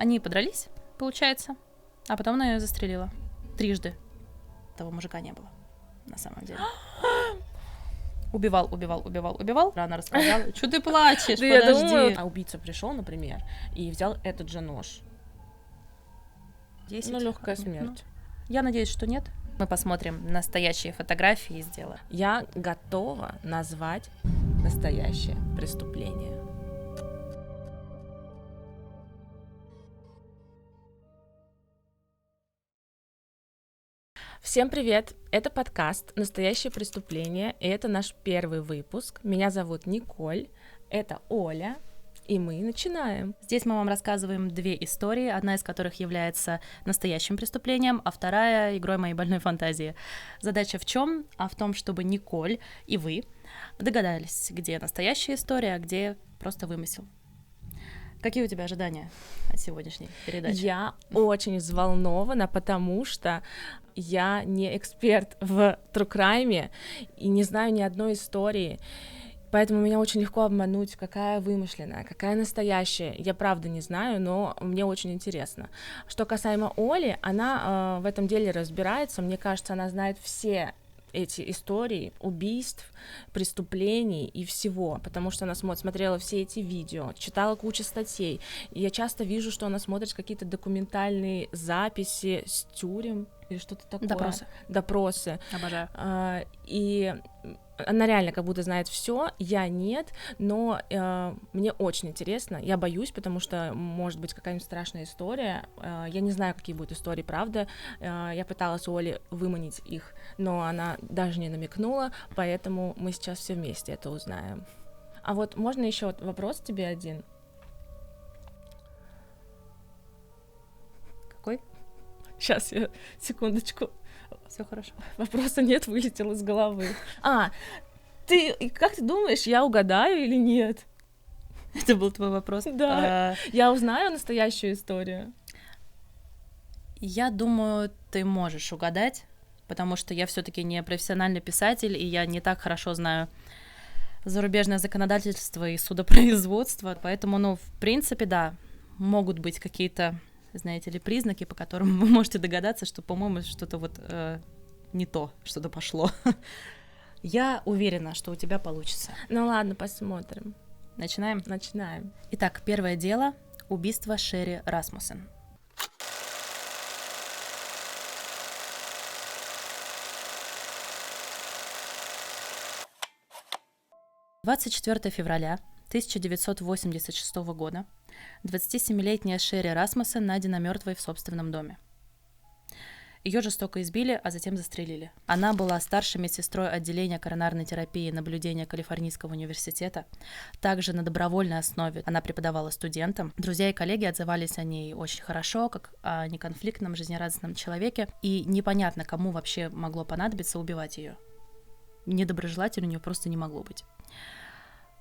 Они подрались, получается, а потом она ее застрелила. 3. Того мужика не было, на самом деле. Убивал. Рано рассказала. Чё ты плачешь? Да, я Подожди. думаю, а убийца пришел, например, и взял этот же нож. 10. Ну, легкая смерть. Я надеюсь, что нет. Мы посмотрим настоящие фотографии и сделаем. Я готова назвать настоящее преступление. Всем привет! Это подкаст «Настоящее преступление», и это наш первый выпуск. Меня зовут Николь, это Оля, и мы начинаем. Здесь мы вам рассказываем 2 истории, одна из которых является настоящим преступлением, а вторая — игрой моей больной фантазии. Задача в чем? А в том, чтобы Николь и вы догадались, где настоящая история, а где просто вымысел. Какие у тебя ожидания от сегодняшней передачи? Я очень взволнована, потому что я не эксперт в true crime и не знаю ни одной истории, поэтому меня очень легко обмануть, какая вымышленная, какая настоящая. Я правда не знаю, но мне очень интересно. Что касаемо Оли, она в этом деле разбирается, мне кажется, она знает все эти истории убийств, преступлений и всего, потому что она смотрела все эти видео, читала кучу статей, и я часто вижу, что она смотрит какие-то документальные записи с тюрем или что-то такое. Допросы. Обожаю. И она реально как будто знает все, я нет, но мне очень интересно, я боюсь, потому что может быть какая-нибудь страшная история, я не знаю, какие будут истории, правда, я пыталась у Оли выманить их, но она даже не намекнула, поэтому мы сейчас все вместе это узнаем. А вот можно еще вопрос тебе один? Какой? Сейчас, секундочку. Все хорошо. Вопроса нет, вылетел из головы. Как ты думаешь, я угадаю или нет? Это был твой вопрос? Да. Я узнаю настоящую историю? Я думаю, ты можешь угадать, потому что я все-таки не профессиональный писатель, и я не так хорошо знаю зарубежное законодательство и судопроизводство, поэтому, в принципе, да, могут быть какие-то, знаете ли, признаки, по которым вы можете догадаться, что, по-моему, что-то вот не то, что-то пошло. Я уверена, что у тебя получится. Ну ладно, посмотрим. Начинаем? Начинаем. Итак, первое дело — убийство Шерри Расмуссен. — 24 февраля 1986 года 27-летняя Шерри Расмуссен найдена мертвой в собственном доме. Ее жестоко избили, а затем застрелили. Она была старшей медсестрой отделения коронарной терапии и наблюдения Калифорнийского университета. Также на добровольной основе она преподавала студентам. Друзья и коллеги отзывались о ней очень хорошо, как о неконфликтном, жизнерадостном человеке. И непонятно, кому вообще могло понадобиться убивать ее. Недоброжелателю у нее просто не могло быть.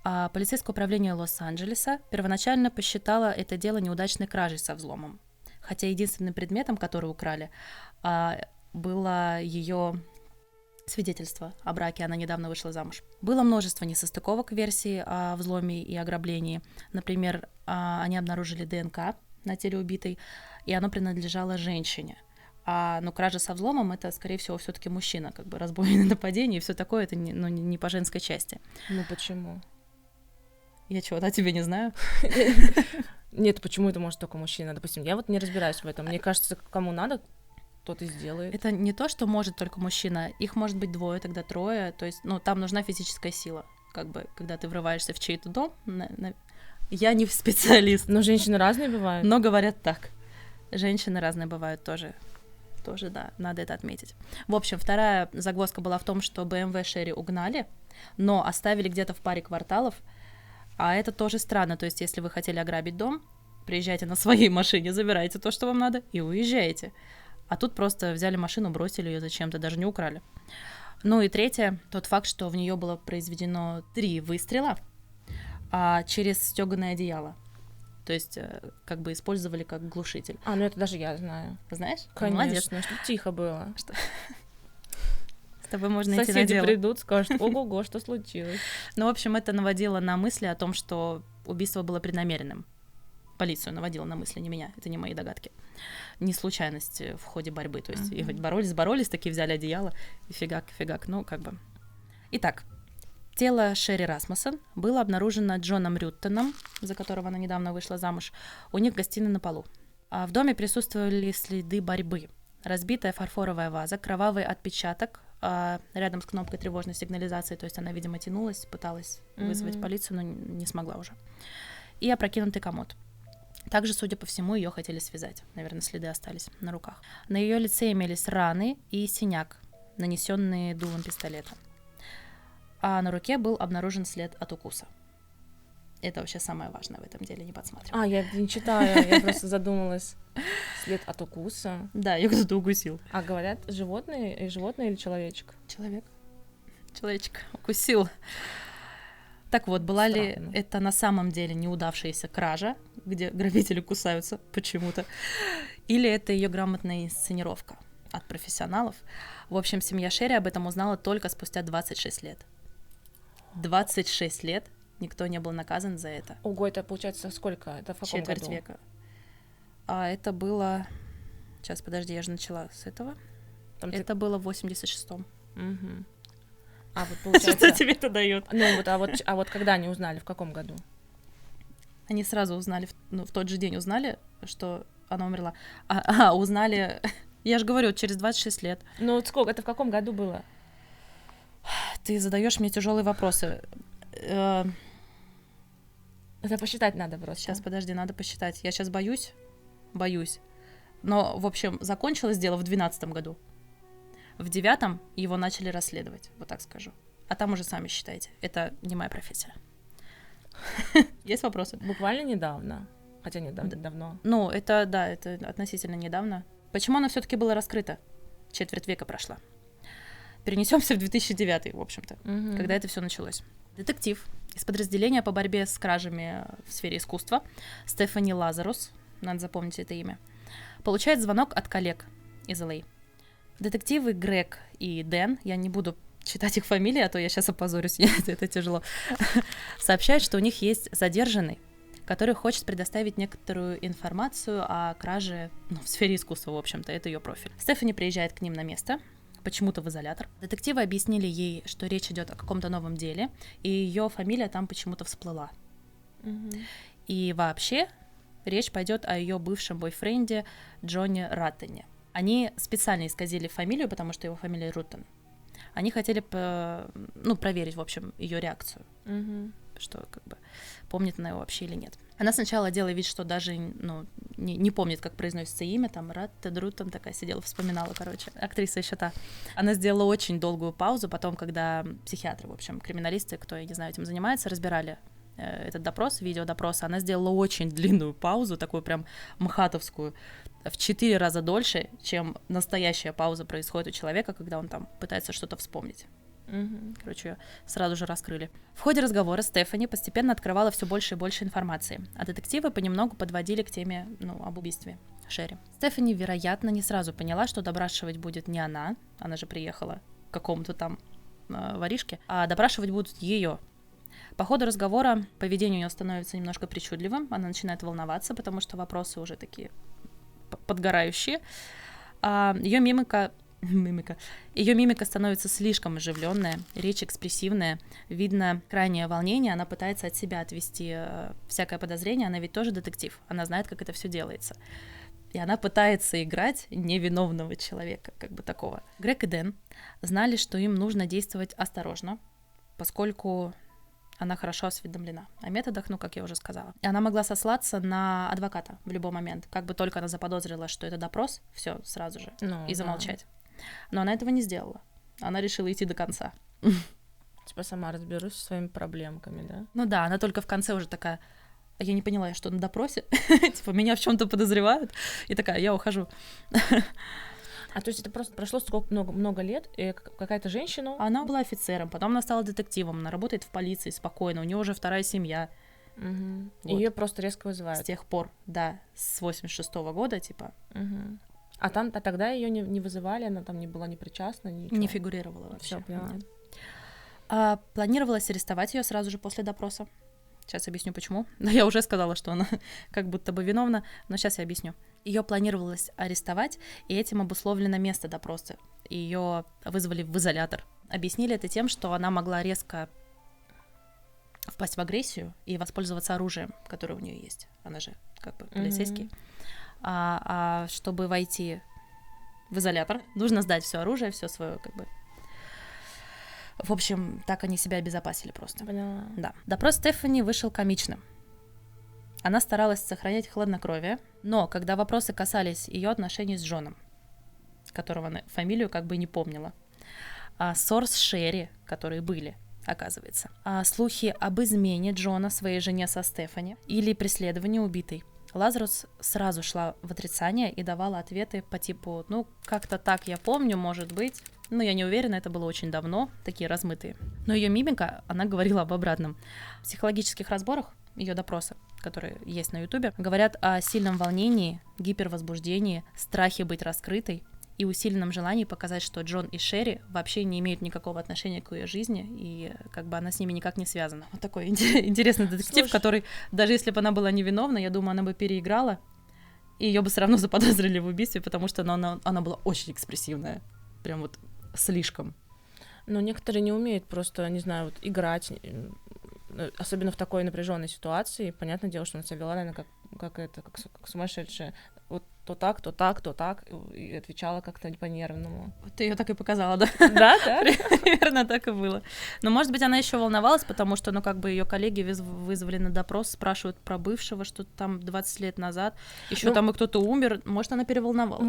А полицейское управление Лос-Анджелеса первоначально посчитало это дело неудачной кражей со взломом. Хотя единственным предметом, который украли, было ее свидетельство о браке, она недавно вышла замуж. Было множество несостыковок в версии о взломе и ограблении. Например, они обнаружили ДНК на теле убитой, и оно принадлежало женщине. Кража со взломом — это, скорее всего, все-таки мужчина, как бы разбойное нападение и все такое, это не по женской части. Ну почему? Я чего-то о тебе не знаю. Нет, почему это может только мужчина? Допустим, я вот не разбираюсь в этом. Мне кажется, кому надо, тот и сделает. Это не то, что может только мужчина. Их может быть 2, тогда 3. То есть, там нужна физическая сила. Как бы, когда ты врываешься в чей-то дом. Я не специалист. Но женщины разные бывают. Но говорят так. Женщины разные бывают тоже. Тоже, да, надо это отметить. В общем, вторая загвоздка была в том, что BMW Шерри угнали, но оставили где-то в паре кварталов. А это тоже странно, то есть если вы хотели ограбить дом, приезжайте на своей машине, забирайте то, что вам надо, и уезжаете. А тут просто взяли машину, бросили ее зачем-то, даже не украли. Ну и третье, тот факт, что в нее было произведено 3 выстрела через стёганое одеяло. То есть как бы использовали как глушитель. Ну это даже я знаю. Знаешь? Конечно, чтобы тихо было. С тобой можно идти на дело. Соседи придут, скажут: ого-го, что случилось? В общем, это наводило на мысли о том, что убийство было преднамеренным. полицию наводила на мысли, не меня, это не мои догадки. Не случайность в ходе борьбы, то есть и боролись, такие взяли одеяло, и фигак, ну, как бы. Итак, тело Шерри Расмуссен было обнаружено Джоном Рюттоном, за которого она недавно вышла замуж, у них в гостиной на полу. А в доме присутствовали следы борьбы. Разбитая фарфоровая ваза, кровавый отпечаток рядом с кнопкой тревожной сигнализации, то есть она, видимо, тянулась, пыталась вызвать полицию, но не смогла уже. И опрокинутый комод. Также, судя по всему, ее хотели связать. Наверное, следы остались на руках. На ее лице имелись раны и синяк, нанесенные дулом пистолета. А на руке был обнаружен след от укуса. Это вообще самое важное в этом деле, не подсматривай. Я не читаю, я просто задумалась. След от укуса. Да, ее кто-то укусил. А говорят, животное или человечек? Человечек укусил. Так вот, была Странно. ли это на самом деле неудавшаяся кража, где грабители кусаются почему-то, или это ее грамотная инсценировка от профессионалов? В общем, семья Шерри об этом узнала только спустя 26 лет. 26 лет никто не был наказан за это. Ого, это получается сколько? Это в каком Четверть году? века. А это было... Сейчас, подожди, я же начала с этого. Это было в 86-м. Угу. А вот получается... Что тебе это дает? Ну вот, а вот когда они узнали, в каком году? Они сразу узнали, в тот же день узнали, что она умерла. Узнали... Я же говорю, через 26 лет. Ну вот сколько? Это в каком году было? Ты задаешь мне тяжелые вопросы. Это посчитать надо просто. Сейчас, подожди, надо посчитать. Я сейчас боюсь. Но, в общем, закончилось дело в 12-м году. В 9-м его начали расследовать, вот так скажу. А там уже сами считайте. Это не моя профессия. Есть вопросы? Буквально недавно. Хотя нет, давно. Ну, это относительно недавно. Почему оно все-таки было раскрыто? Четверть века прошла. Перенесемся в 2009, в общем-то, когда это все началось. Детектив из подразделения по борьбе с кражами в сфере искусства Стефани Лазарус, надо запомнить это имя, получает звонок от коллег из ЛА. Детективы Грег и Дэн, я не буду читать их фамилии, а то я сейчас опозорюсь, это тяжело, сообщают, что у них есть задержанный, который хочет предоставить некоторую информацию о краже в сфере искусства, в общем-то, это ее профиль. Стефани приезжает к ним на место, почему-то в изолятор. Детективы объяснили ей, что речь идет о каком-то новом деле, и ее фамилия там почему-то всплыла. И вообще речь пойдет о ее бывшем бойфренде Джонни Раттоне. Они специально исказили фамилию, потому что его фамилия Руттон. Они хотели проверить, в общем, ее реакцию, что как бы помнит она его вообще или нет. Она сначала делала вид, что даже не помнит, как произносится имя, там Руттон такая сидела, вспоминала, актриса еще та. Она сделала очень долгую паузу, потом, когда психиатры, в общем, криминалисты, кто, я не знаю, этим занимается, разбирали этот допрос, видеодопрос, она сделала очень длинную паузу, такую прям мхатовскую, в 4 раза дольше, чем настоящая пауза происходит у человека, когда он там пытается что-то вспомнить. Короче, ее сразу же раскрыли. В ходе разговора Стефани постепенно открывала все больше и больше информации, а детективы понемногу подводили к теме об убийстве Шерри. Стефани, вероятно, не сразу поняла, что допрашивать будет не она же приехала к какому-то там воришке, а допрашивать будут ее. По ходу разговора поведение у нее становится немножко причудливым, она начинает волноваться, потому что вопросы уже такие подгорающие. Ее мимика становится слишком оживленная, речь экспрессивная, видно крайнее волнение, она пытается от себя отвести всякое подозрение, она ведь тоже детектив, она знает, как это все делается. И она пытается играть невиновного человека, как бы такого. Грег и Дэн знали, что им нужно действовать осторожно, поскольку она хорошо осведомлена о методах, как я уже сказала. И она могла сослаться на адвоката в любой момент, как бы только она заподозрила, что это допрос, все сразу же, и замолчать. Но она этого не сделала. Она решила идти до конца. Типа сама разберусь со своими проблемками, да? Ну да, она только в конце уже такая, я не поняла, я что, на допросе? Типа меня в чем-то подозревают? И такая, я ухожу. А то есть это просто прошло много лет, и какая-то женщина... Она была офицером, потом она стала детективом, она работает в полиции спокойно, у нее уже 2-я семья. Вот. Ее просто резко вызывают. С тех пор, да, с 86-го года, типа. А тогда ее не вызывали, она там не была непричастна, ничего? Не фигурировала вообще. Всё, поняла. Планировалось арестовать ее сразу же после допроса. Сейчас объясню, почему. Я уже сказала, что она как будто бы виновна, но сейчас я объясню. Ее планировалось арестовать, и этим обусловлено место допроса. Ее вызвали в изолятор. Объяснили это тем, что она могла резко впасть в агрессию и воспользоваться оружием, которое у нее есть. Она же как бы полицейский. А чтобы войти в изолятор, нужно сдать все оружие, все свое как бы. В общем, так они себя обезопасили просто. Поняла. Да. Допрос Стефани вышел комичным. Она старалась сохранять хладнокровие, но когда вопросы касались ее отношений с Джоном, которого она фамилию как бы не помнила, ссор с Шерри, которые были, оказывается, слухи об измене Джона своей жене со Стефани или преследовании убитой, Лазарус сразу шла в отрицание и давала ответы по типу, ну, как-то так я помню, может быть, но я не уверена, это было очень давно, такие размытые. Но ее мимика, она говорила об обратном. В психологических разборах ее допроса, которые есть на Ютубе, говорят о сильном волнении, гипервозбуждении, страхе быть раскрытой и усиленном желании показать, что Джон и Шерри вообще не имеют никакого отношения к ее жизни, и как бы она с ними никак не связана. Вот такой интересный детектив, который, даже если бы она была невиновна, я думаю, она бы переиграла, и ее бы все равно заподозрили в убийстве, потому что она была очень экспрессивная, прям вот слишком. Но некоторые не умеют просто, не знаю, вот играть, особенно в такой напряженной ситуации. Понятное дело, что она себя вела, наверное, как сумасшедшая. Вот то так, и отвечала как-то по-нервному. Ты ее так и показала, да? Да, да. Примерно так и было. Но, может быть, она еще волновалась, потому что, ну, как бы ее коллеги вызвали на допрос, спрашивают про бывшего, что там 20 лет назад, еще там и кто-то умер. Может, она переволновалась.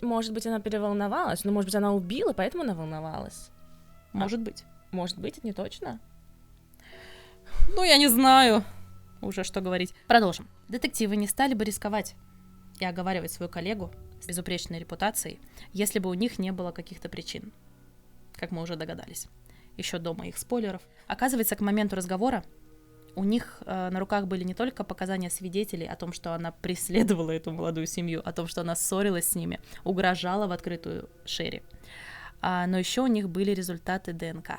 Может быть, она переволновалась, но, может быть, она убила, поэтому она волновалась. Может быть. Может быть, это не точно. Ну, я не знаю уже, что говорить. Продолжим. Детективы не стали бы рисковать и оговаривать свою коллегу с безупречной репутацией, если бы у них не было каких-то причин, как мы уже догадались, еще до моих спойлеров. Оказывается, к моменту разговора у них на руках были не только показания свидетелей о том, что она преследовала эту молодую семью, о том, что она ссорилась с ними, угрожала в открытую Шерри, но еще у них были результаты ДНК.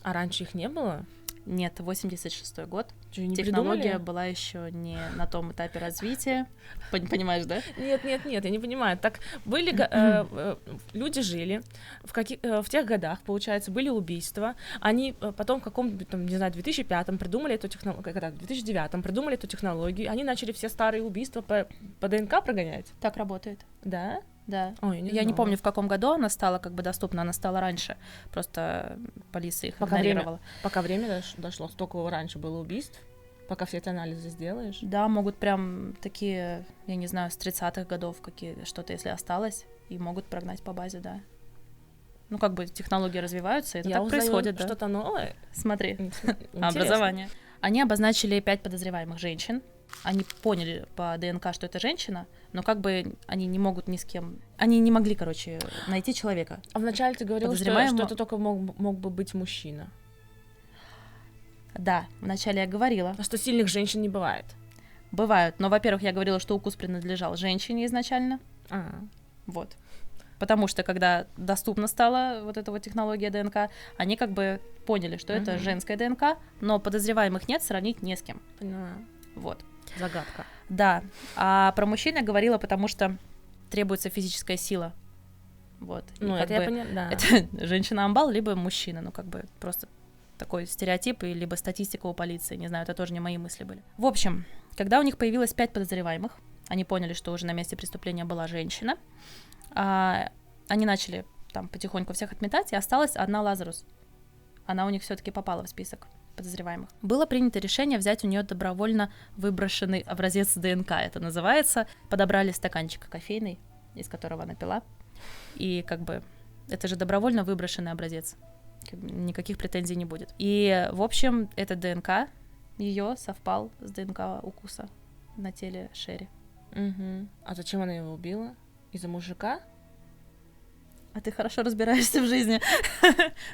А раньше их не было? Нет, 86-й год. Не Технология придумали? была еще не на том этапе развития. Понимаешь, да? Нет, я не понимаю. Так были люди жили в тех годах, получается, были убийства. Они потом в каком-то, там, не знаю, 2005-м придумали эту технологию, в 2009-м придумали эту технологию. Они начали все старые убийства по ДНК прогонять. Так работает. Да? Да. Ой, Я не помню, в каком году она стала как бы доступна, она стала раньше, просто полиция их игнорировала. Пока время дошло, столько раньше было убийств, пока все эти анализы сделаешь. Да, могут прям такие, я не знаю, с 30-х годов что-то, если осталось, и могут прогнать по базе, да. Ну, как бы технологии развиваются, это так происходит, да. Что-то новое. Смотри, образование. Они обозначили 5 подозреваемых женщин. Они поняли по ДНК, что это женщина, но как бы они не могут ни с кем... Они не могли, короче, найти человека. А вначале ты говорила, что это только мог бы быть мужчина. Да, вначале я говорила. А что сильных женщин не бывает? Бывают, но, во-первых, я говорила, что укус принадлежал женщине изначально. Вот. Потому что, когда доступна стала вот эта вот технология ДНК, они как бы поняли, что это женская ДНК, но подозреваемых нет, сравнить не с кем. Поняла. Вот. Загадка. Да. А про мужчин я говорила, потому что требуется физическая сила. Вот. Ну, это я поняла, да. Это женщина-амбал, либо мужчина. Ну, как бы просто такой стереотип, и либо статистика у полиции. Не знаю, это тоже не мои мысли были. В общем, когда у них появилось 5 подозреваемых, они поняли, что уже на месте преступления была женщина, они начали там потихоньку всех отметать, и осталась одна Лазарус. Она у них все-таки попала в список подозреваемых. Было принято решение взять у нее добровольно выброшенный образец ДНК, это называется. Подобрали стаканчик кофейный, из которого она пила, и как бы это же добровольно выброшенный образец, никаких претензий не будет. И, в общем, этот ДНК ее совпал с ДНК укуса на теле Шерри. Угу. А зачем она его убила? Из-за мужика? А ты хорошо разбираешься в жизни.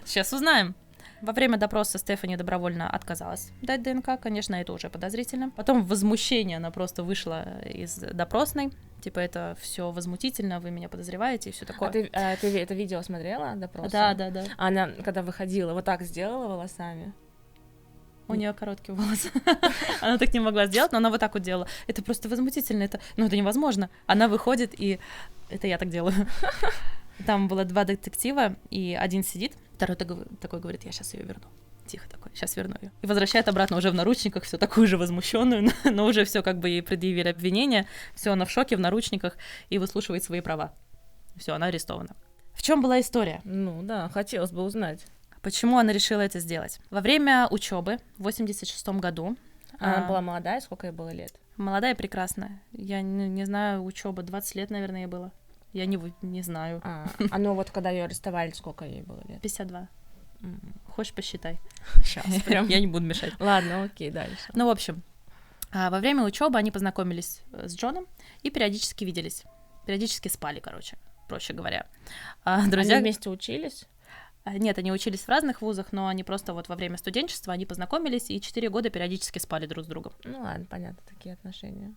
Сейчас узнаем. Во время допроса Стефани добровольно отказалась дать ДНК, конечно, это уже подозрительно. Потом в возмущение она просто вышла из допросной, типа это все возмутительно, вы меня подозреваете и все такое. А ты это видео смотрела, допрос? Да. Она, когда выходила, вот так сделала волосами? У нее короткие волосы. Она так не могла сделать, но она вот так вот делала. Это просто возмутительно. Это невозможно. Она выходит, и это я так делаю. Там было 2 детектива, и один сидит, второй такой говорит: я сейчас ее верну. Тихо такой, сейчас верну ее. И возвращает обратно уже в наручниках, все такую же возмущенную, но уже все как бы ей предъявили обвинение, все, она в шоке, в наручниках, и выслушивает свои права. Все, она арестована. В чем была история? Ну да, хотелось бы узнать. Почему она решила это сделать? Во время учебы в 86 году... Она была молодая, сколько ей было лет? Молодая и прекрасная. Я не знаю, учеба 20 лет, наверное, ей было. Я не знаю. Ну вот когда ее арестовали, сколько ей было лет? 52. Хочешь, посчитай? Сейчас прям. Я не буду мешать. Ладно, окей, дальше. Ну, в общем, во время учебы они познакомились с Джоном и периодически виделись. Периодически спали, короче, проще говоря. Друзья... Они вместе учились? Нет, они учились в разных вузах, но они просто вот во время студенчества они познакомились и 4 года периодически спали друг с другом. Ну ладно, понятно, такие отношения.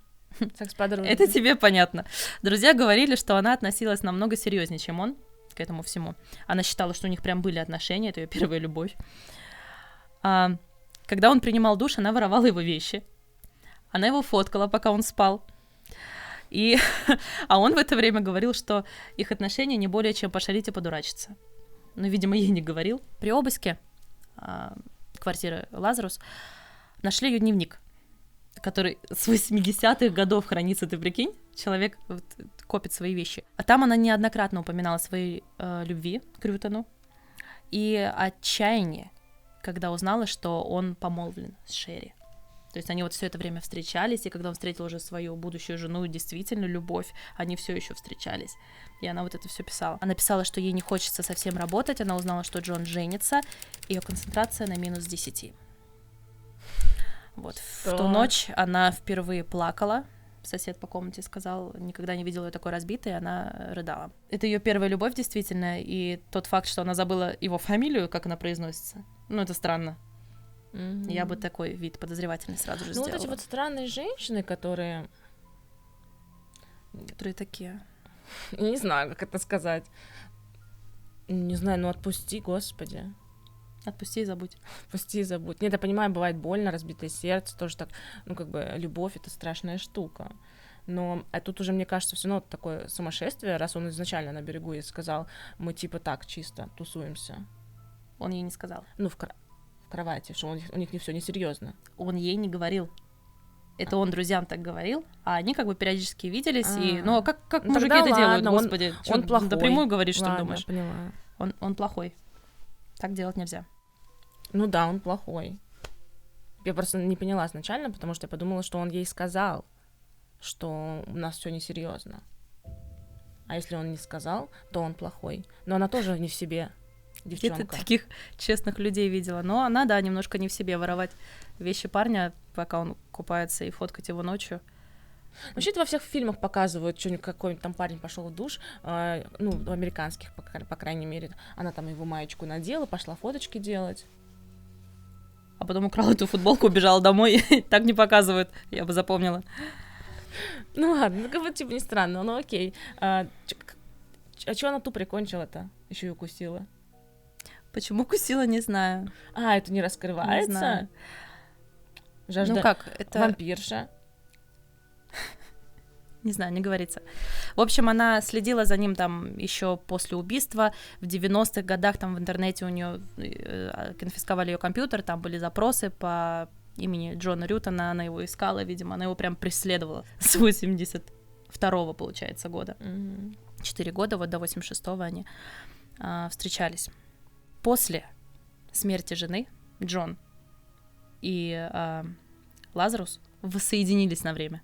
Секс-подружки. Это тебе понятно. Друзья говорили, что она относилась намного серьезнее, чем он к этому всему. Она считала, что у них прям были отношения, это ее первая любовь. Когда он принимал душ, она воровала его вещи. Она его фоткала, пока он спал. А он в это время говорил, что их отношения не более чем пошалить и подурачиться. Но, видимо, ей не говорил. При обыске квартиры Лазарус нашли ее дневник, который с 80-х годов хранится, ты прикинь? Человек вот копит свои вещи. А там она неоднократно упоминала своей любви к Рютону и отчаяние, когда узнала, что он помолвлен с Шерри. То есть они вот все это время встречались, и когда он встретил уже свою будущую жену, действительно любовь, они все еще встречались. И она вот это все писала. Она писала, что ей не хочется совсем работать, она узнала, что Джон женится, ее концентрация на -10. Вот. В ту ночь она впервые плакала. Сосед по комнате сказал, никогда не видел ее такой разбитой, и она рыдала. Это ее первая любовь, действительно, и тот факт, что она забыла его фамилию, как она произносится, ну, это странно. Я бы такой вид подозревательный сразу же сделала. Ну, вот эти вот странные женщины, которые такие... Я не знаю, как это сказать. Не знаю, ну отпусти, господи. Отпусти и забудь. Отпусти и забудь. Нет, я понимаю, бывает больно, разбитое сердце, тоже так, ну, как бы, любовь — это страшная штука. Но тут уже, мне кажется, все равно такое сумасшествие, раз он изначально на берегу ей сказал, мы типа так чисто тусуемся. Он ей не сказал. Ну, в кровати, что у них не все несерьезно. Он ей не говорил. Это он друзьям так говорил, а они как бы периодически виделись, и... Ну, как мужики это делают, господи? Он плохой. Напрямую говоришь, что ладно, думаешь. Понимаю. Он плохой. Так делать нельзя. Ну да, он плохой. Я просто не поняла изначально, потому что я подумала, что он ей сказал, что у нас все несерьезно. А если он не сказал, то он плохой. Но она тоже не в себе, девчонка. Где-то таких честных людей видела. Но она, да, немножко не в себе воровать вещи парня, пока он купается, и фоткать его ночью. Вообще это во всех фильмах показывают, что-нибудь какой-нибудь там парень пошел в душ, ну, в американских, по крайней мере, она там его маечку надела, пошла фоточки делать. А потом украла эту футболку, убежала домой, так не показывают, я бы запомнила. Ну ладно, как бы типа не странно, ну окей. А чё она ту прикончила-то? Еще и укусила. Почему укусила, не знаю. Это не раскрывается? Не знаю. Жажда... Ну как, это... Вампирша. Не знаю, не говорится. В общем, она следила за ним там еще после убийства. В 90-х годах там в интернете у нее конфисковали ее компьютер, там были запросы по имени Джона Рютона, она его искала, видимо, она его прям преследовала с 82-го, получается, года. 4 года, вот до 86-го они встречались. После смерти жены Джон и Лазарус воссоединились на время.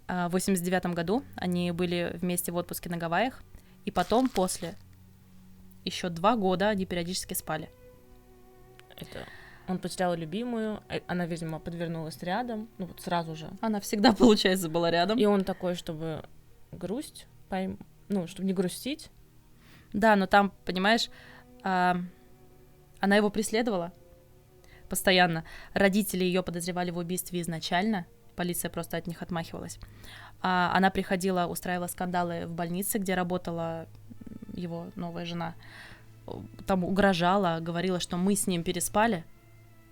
В 89 году они были вместе в отпуске на Гавайях, и потом, после еще 2 года, они периодически спали. Это он потерял любимую, она, видимо, подвернулась рядом, ну вот сразу же. Она всегда, получается, была рядом. И он такой, чтобы грусть, ну, чтобы не грустить. Да, но там, понимаешь, она его преследовала постоянно. Родители ее подозревали в убийстве изначально, полиция просто от них отмахивалась. Она приходила, устраивала скандалы в больнице, где работала его новая жена. там угрожала, говорила, что мы с ним переспали,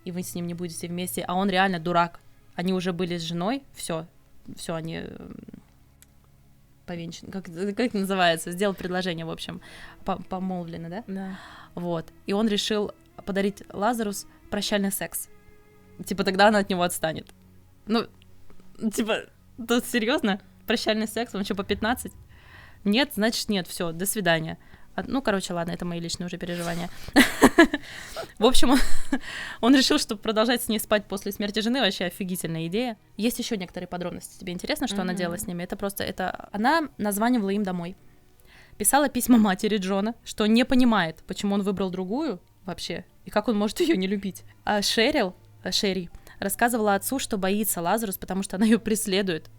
и вы с ним не будете вместе, а он реально дурак. Они уже были с женой, все, они повенчаны, как это называется, сделал предложение, в общем, помолвлены, да? Да. Вот, и он решил подарить Лазарус прощальный секс. Типа, тогда она от него отстанет. Ну, типа, тут серьезно? Прощальный секс, он что, по 15? Нет, значит нет, все, до свидания. Ну, короче, ладно, это мои личные уже переживания. В общем, он решил, что продолжать с ней спать после смерти жены вообще офигительная идея. Есть еще некоторые подробности. Тебе интересно, что она делала с ними? Она названивала им домой. Писала письма матери Джона, что не понимает, почему он выбрал другую вообще, и как он может ее не любить. А Шерри рассказывала отцу, что боится Лазарус, потому что она ее преследует.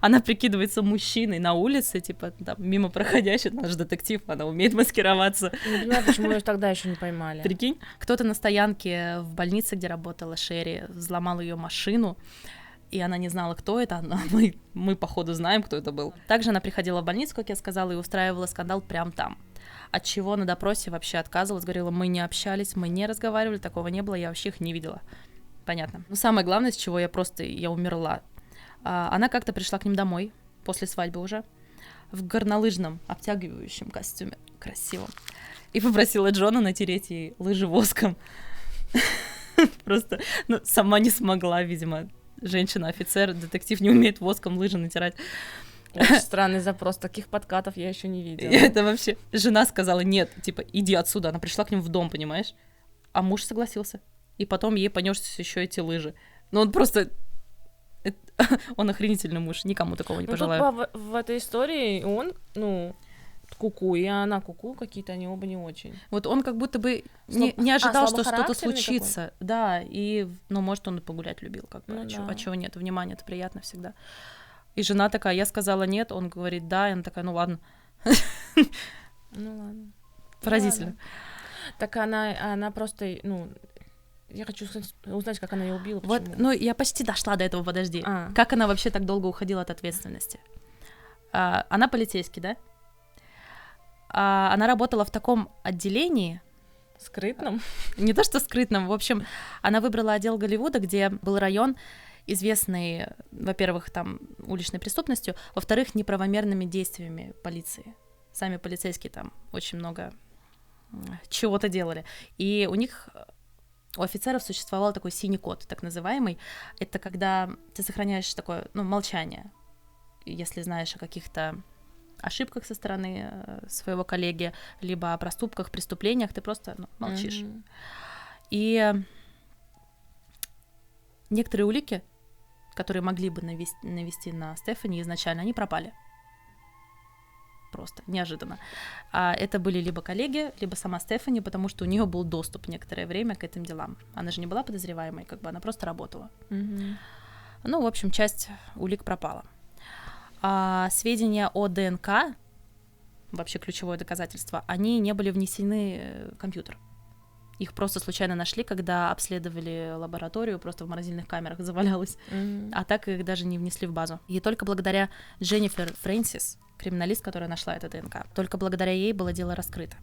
Она прикидывается мужчиной на улице, типа, там, мимо проходящий, наш детектив, она умеет маскироваться. Не понимаю, почему ее тогда еще не поймали. Прикинь, кто-то на стоянке в больнице, где работала Шерри, взломал ее машину, и она не знала, кто это, мы походу знаем, кто это был. Также она приходила в больницу, как я сказала, и устраивала скандал прямо там. От чего на допросе вообще отказывалась, говорила, мы не общались, мы не разговаривали, такого не было, я вообще их не видела. Понятно. Но самое главное, с чего я умерла. Она как-то пришла к ним домой, после свадьбы уже, в горнолыжном обтягивающем костюме, красивом, и попросила Джона натереть ей лыжи воском. Просто, сама не смогла, видимо. Женщина-офицер, детектив не умеет воском лыжи натирать. Очень странный запрос, таких подкатов я еще не видела. Это вообще... Жена сказала, нет, типа, иди отсюда. Она пришла к ним в дом, понимаешь? А муж согласился. И потом ей понёсся еще эти лыжи. Но он просто... Он охренительный муж, никому такого не пожелаю. Тут в этой истории он, куку, и она куку, какие-то они оба не очень. Вот он как будто бы не ожидал, что что-то слабохарактерный случится. такой? Да, и, может, он и погулять любил, как бы. Ну А чего нет? Внимание, это приятно всегда. И жена такая, я сказала нет, он говорит да, и она такая, ну ладно. Ну ладно. Поразительно. Ну, ладно. Так она просто, я хочу узнать, как она ее убила. Вот, я почти дошла до этого, подожди. Как она вообще так долго уходила от ответственности? Она полицейский, да? Она работала в таком отделении. Скрытном? Не то, что скрытном. В общем, она выбрала отдел Голливуда, где был район, известный, во-первых, там, уличной преступностью, во-вторых, неправомерными действиями полиции. Сами полицейские там очень много чего-то делали. И у офицеров существовал такой синий код, так называемый. Это когда ты сохраняешь такое, молчание, если знаешь о каких-то ошибках со стороны своего коллеги, либо о проступках, преступлениях, ты просто молчишь. Mm-hmm. И некоторые улики, которые могли бы навести на Стефани изначально, они пропали. Просто неожиданно. А это были либо коллеги, либо сама Стефани, потому что у нее был доступ некоторое время к этим делам. Она же не была подозреваемой, она просто работала. Mm-hmm. В общем, часть улик пропала. А сведения о ДНК, вообще ключевое доказательство, они не были внесены в компьютер. Их просто случайно нашли, когда обследовали лабораторию, просто в морозильных камерах завалялось. Mm-hmm. А так их даже не внесли в базу. И только благодаря Дженнифер Фрэнсис, криминалист, которая нашла это ДНК, только благодаря ей было дело раскрыто.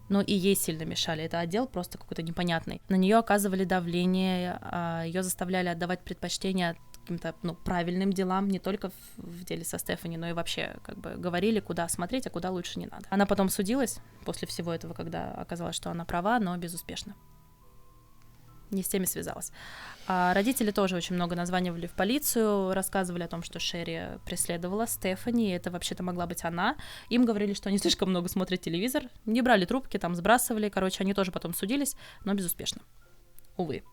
Но и ей сильно мешали. Это отдел просто какой-то непонятный. На нее оказывали давление, ее заставляли отдавать предпочтение каким-то правильным делам, не только в деле со Стефани, но и вообще говорили, куда смотреть, а куда лучше не надо. Она потом судилась после всего этого, когда оказалось, что она права, но безуспешно. Не с теми связалась. А родители тоже очень много названивали в полицию, рассказывали о том, что Шерри преследовала Стефани, и это вообще-то могла быть она. Им говорили, что они слишком много смотрят телевизор, не брали трубки, там сбрасывали. Они тоже потом судились, но безуспешно. Увы.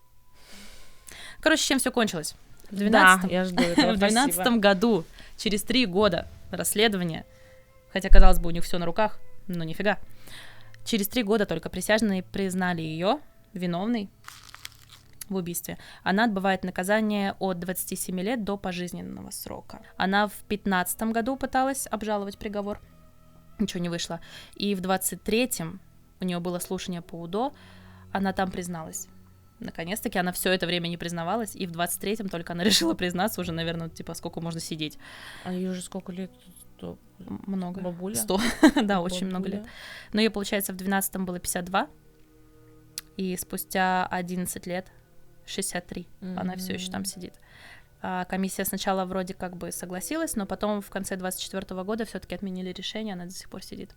Чем все кончилось? В 2012 году, через 3 года расследования, хотя, казалось бы, у них все на руках, но нифига. Через 3 года только присяжные признали ее виновной в убийстве. Она отбывает наказание от 27 лет до пожизненного срока. Она в 2015 году пыталась обжаловать приговор. Ничего не вышло. И в 23-м у нее было слушание по УДО. Она там призналась. Наконец-таки она все это время не признавалась. И в 23-м только она решила признаться уже, наверное, сколько можно сидеть. А ей уже сколько лет? 100. Много. Бабуля. 100. Да, очень много Бабуля. лет. Но ей, получается, в 12-м было 52, и спустя 11 лет 63 она все еще там сидит. Комиссия сначала вроде как бы согласилась, но потом в конце 24 года все-таки отменили решение, она до сих пор сидит.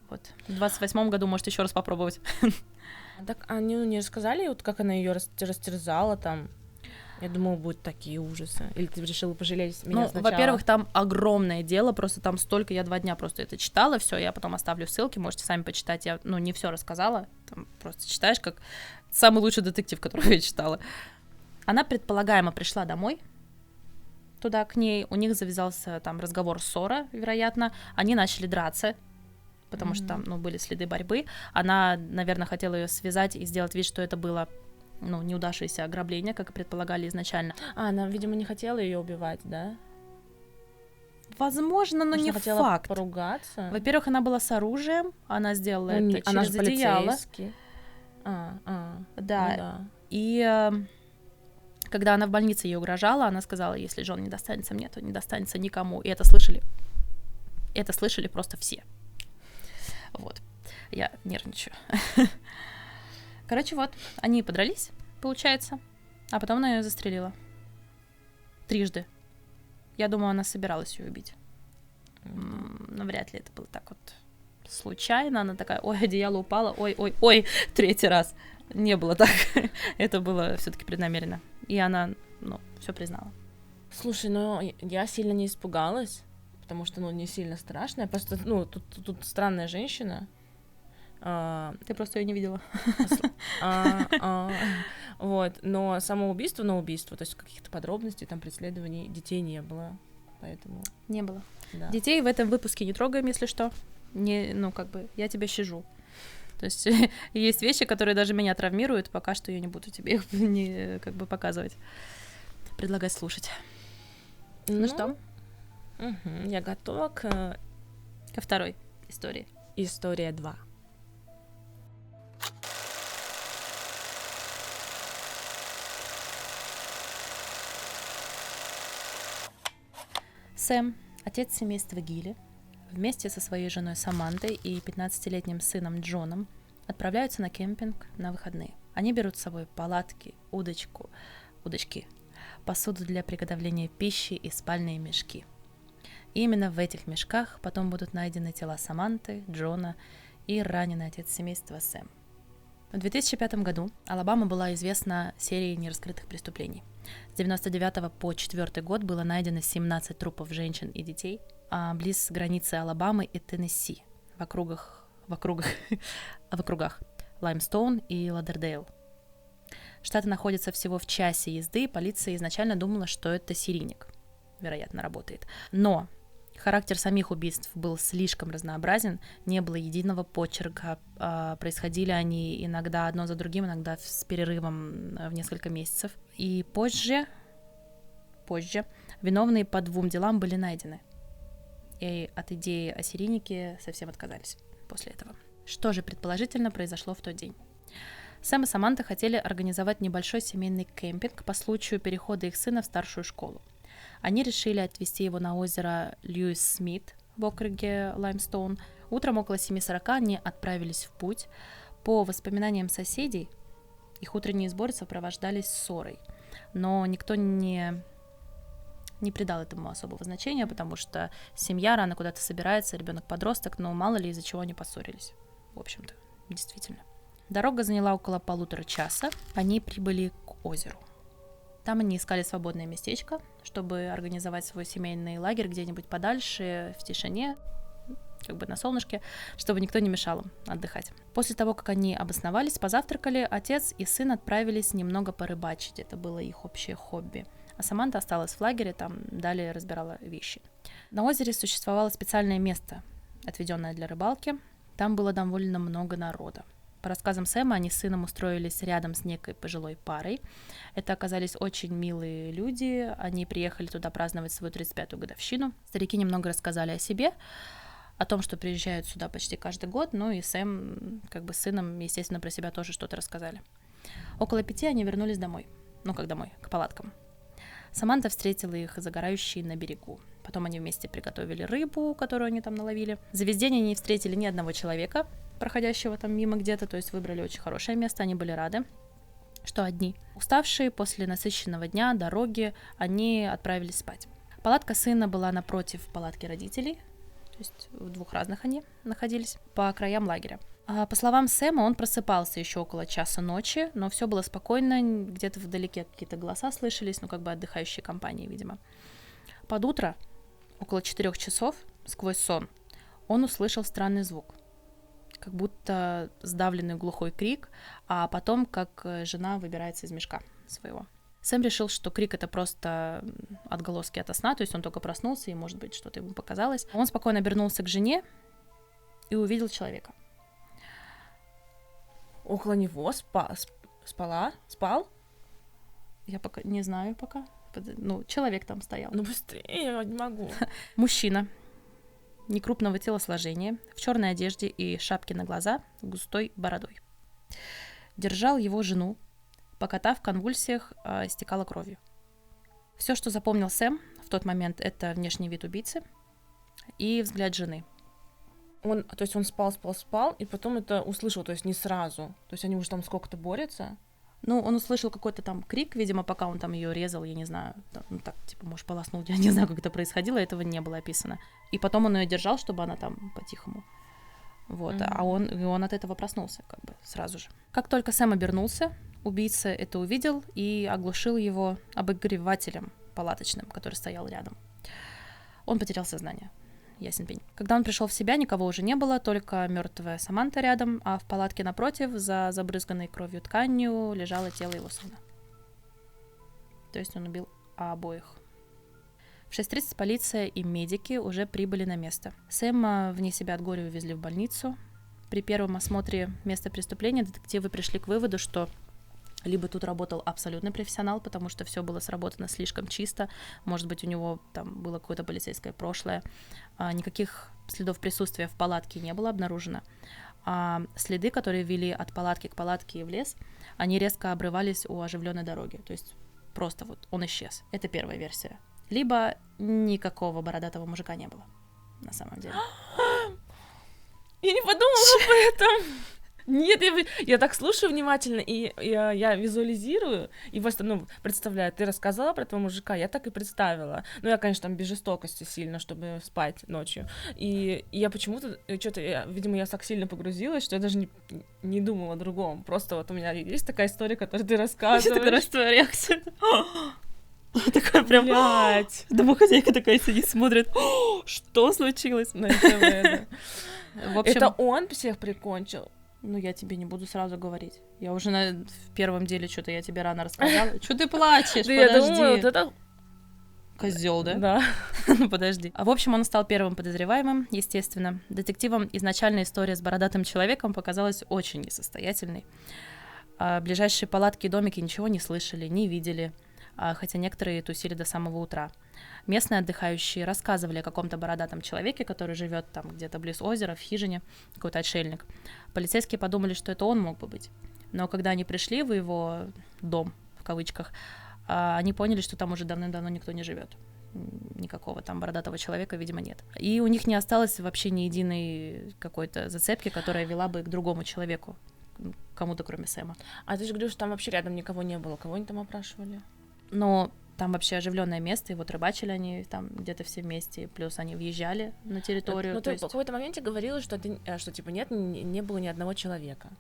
Вот. В 28 году может еще раз попробовать. Так они не рассказали, вот как она ее растерзала там? Я думала, будут такие ужасы. Или ты решила пожалеть меня Ну, сначала? во-первых, там огромное дело, просто там столько, я 2 дня просто это читала, все, я потом оставлю ссылки, можете сами почитать, я, не все рассказала, там просто читаешь, как самый лучший детектив, которого я читала. Она предполагаемо пришла домой, туда к ней, у них завязался там разговор, ссора, вероятно, они начали драться, потому что там, были следы борьбы, она, наверное, хотела ее связать и сделать вид, что это было неудавшееся ограбление, как и предполагали изначально. Она, видимо, не хотела ее убивать, да? Возможно, но Может, не она хотела факт. поругаться? Во-первых, она была с оружием, она сделала это она через же одеяло. полицейский. Да. Ну да. И когда она в больнице ей угрожала, она сказала, если Джон не достанется мне, то не достанется никому. И это слышали просто все. Вот. Я нервничаю. Короче, вот, они подрались, получается, а потом она ее застрелила. 3. Я думаю, она собиралась ее убить. Но вряд ли это было так вот случайно. Она такая, ой, одеяло упало, ой, 3 раз. Не было так. Это было все-таки преднамеренно. И она, все признала. Слушай, я сильно не испугалась, потому что, не сильно страшно. Я просто, тут странная женщина. Ты просто ее не видела. Вот, но само убийство на убийство, то есть каких-то подробностей, там, преследований детей не было, поэтому... Не было. Да. Детей в этом выпуске не трогаем, если что. Я тебя щажу. То есть есть вещи, которые даже меня травмируют, пока что я не буду тебе их показывать. Предлагай слушать. Ну что? Я готова ко второй истории. История 2. Сэм, отец семейства Гилли, вместе со своей женой Самантой и 15-летним сыном Джоном отправляются на кемпинг на выходные. Они берут с собой палатки, удочки, посуду для приготовления пищи и спальные мешки. И именно в этих мешках потом будут найдены тела Саманты, Джона и раненый отец семейства Сэм. В 2005 году Алабама была известна серией нераскрытых преступлений. С 1999 по 2004 год было найдено 17 трупов женщин и детей близ границы Алабамы и Теннесси в округах Лаймстоун и Ладердейл. Штаты находятся всего в часе езды, и полиция изначально думала, что это серийник, вероятно, работает. Но характер самих убийств был слишком разнообразен, не было единого почерка, происходили они иногда одно за другим, иногда с перерывом в несколько месяцев. И позже виновные по 2 делам были найдены. И от идеи о серийнике совсем отказались после этого. Что же предположительно произошло в тот день? Сэм и Саманта хотели организовать небольшой семейный кемпинг по случаю перехода их сына в старшую школу. Они решили отвезти его на озеро Льюис-Смит в округе Лаймстоун. Утром около 7:40 они отправились в путь. По воспоминаниям соседей, их утренние сборы сопровождались ссорой. Но никто не придал этому особого значения, потому что семья рано куда-то собирается, ребенок-подросток, но мало ли из-за чего они поссорились. В общем-то, действительно. Дорога заняла около 1,5 часа. Они прибыли к озеру. Там они искали свободное местечко, чтобы организовать свой семейный лагерь где-нибудь подальше, в тишине, на солнышке, чтобы никто не мешал им отдыхать. После того, как они обосновались, позавтракали, отец и сын отправились немного порыбачить. Это было их общее хобби. А Саманта осталась в лагере, там далее разбирала вещи. На озере существовало специальное место, отведенное для рыбалки. Там было довольно много народа. По рассказам Сэма, они с сыном устроились рядом с некой пожилой парой. Это оказались очень милые люди. Они приехали туда праздновать свою 35-ю годовщину. Старики немного рассказали о себе, о том, что приезжают сюда почти каждый год. Ну и Сэм, с сыном, естественно, про себя тоже что-то рассказали. Около 5 они вернулись домой. К палаткам. Саманта встретила их загорающей на берегу. Потом они вместе приготовили рыбу, которую они там наловили. За весь день они не встретили ни одного человека, проходящего там мимо где-то, то есть выбрали очень хорошее место, они были рады, что одни. Уставшие после насыщенного дня, дороги, они отправились спать. Палатка сына была напротив палатки родителей, то есть в двух разных они находились, по краям лагеря. По словам Сэма, он просыпался еще около часа ночи, но все было спокойно, где-то вдалеке какие-то голоса слышались, ну как бы отдыхающие компании, видимо. Под утро, около 4 часов, сквозь сон, он услышал странный звук, как будто сдавленный глухой крик, а потом как жена выбирается из мешка своего. Сэм решил, что крик — это просто отголоски ото сна, то есть он только проснулся, и, может быть, что-то ему показалось. Он спокойно обернулся к жене и увидел человека. Около него спал? Я пока не знаю пока. Ну, человек там стоял. Ну, быстрее, я не могу. Мужчина некрупного телосложения, в черной одежде и шапке на глаза, густой бородой. Держал его жену, пока та в конвульсиях истекала кровью. Все, что запомнил Сэм в тот момент, это внешний вид убийцы и взгляд жены. То есть он спал, и потом это услышал, то есть не сразу. То есть они уже там сколько-то борются. Ну, он услышал какой-то там крик, видимо, пока он там ее резал, я не знаю, там, ну так, типа, может, полоснуть, я не знаю, как это происходило, этого не было описано. И потом он ее держал, чтобы она там по-тихому. Вот, а он от этого проснулся, как бы, сразу же. Как только Сэм обернулся, убийца это увидел и оглушил его обогревателем палаточным, который стоял рядом. Он потерял сознание. Ясен пень. Когда он пришел в себя, никого уже не было, только мертвая Саманта рядом, а в палатке напротив, за забрызганной кровью тканью, лежало тело его сына. То есть он убил обоих. В 6:30 полиция и медики уже прибыли на место. Сэма вне себя от горя увезли в больницу. При первом осмотре места преступления детективы пришли к выводу, что либо тут работал абсолютный профессионал, потому что все было сработано слишком чисто, может быть, у него там было какое-то полицейское прошлое, никаких следов присутствия в палатке не было обнаружено. А следы, которые вели от палатки к палатке и в лес, они резко обрывались у оживленной дороги, то есть просто вот он исчез. Это первая версия. Либо никакого бородатого мужика не было, на самом деле. Я не подумала об этом. Нет, я так слушаю внимательно, и я визуализирую, и просто, представляю, ты рассказала про этого мужика, я так и представила. Ну, я, конечно, там без жестокости сильно, чтобы спать ночью. И я почему-то, видимо, я так сильно погрузилась, что я даже не думала о другом. Просто вот у меня есть такая история, которую ты рассказываешь. Это раз твоя реакция. Такая прям, блядь. Домохозяйка такая сидит, смотрит, что случилось на ТВ. В общем, это он всех прикончил? Ну, я тебе не буду сразу говорить. Я уже в первом деле что-то я тебе рано рассказала. Что ты плачешь? Да Подожди. я думаю, вот это... Козёл, да? Да. Ну, подожди. В общем, он стал первым подозреваемым, естественно. Детективам изначально история с бородатым человеком показалась очень несостоятельной. Ближайшие палатки и домики ничего не слышали, не видели, хотя некоторые тусили до самого утра. Местные отдыхающие рассказывали о каком-то бородатом человеке, который живет там где-то близ озера, в хижине, какой-то отшельник. Полицейские подумали, что это он мог бы быть. Но когда они пришли в его дом, в кавычках, они поняли, что там уже давным-давно никто не живет. Никакого там бородатого человека, видимо, нет. И у них не осталось вообще ни единой какой-то зацепки, которая вела бы к другому человеку, кому-то кроме Сэма. А ты же говоришь, что там вообще рядом никого не было. Кого они там опрашивали? Но там вообще оживленное место, и вот рыбачили они там где-то все вместе, плюс они въезжали на территорию. Ну, ты в какой-то моменте говорила, что типа нет, не было ни одного человека.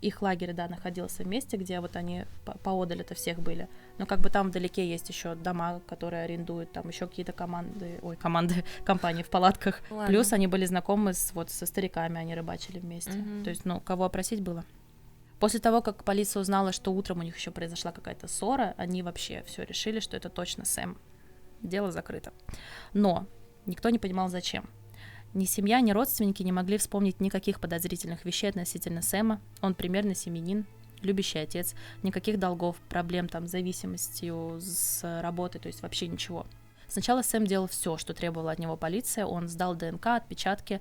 Их лагерь, да, находился в месте, где вот они поодаль это всех были. Но как бы там вдалеке есть еще дома, которые арендуют, там еще какие-то компании в палатках. Ладно. Плюс они были знакомы со стариками, они рыбачили вместе. Мгм. То есть, кого опросить было. После того, как полиция узнала, что утром у них еще произошла какая-то ссора, они вообще все решили, что это точно Сэм. Дело закрыто. Но никто не понимал, зачем. Ни семья, ни родственники не могли вспомнить никаких подозрительных вещей относительно Сэма. Он примерный семьянин, любящий отец, никаких долгов, проблем там с зависимостью, с работой, то есть вообще ничего. Сначала Сэм делал все, что требовала от него полиция. Он сдал ДНК, отпечатки,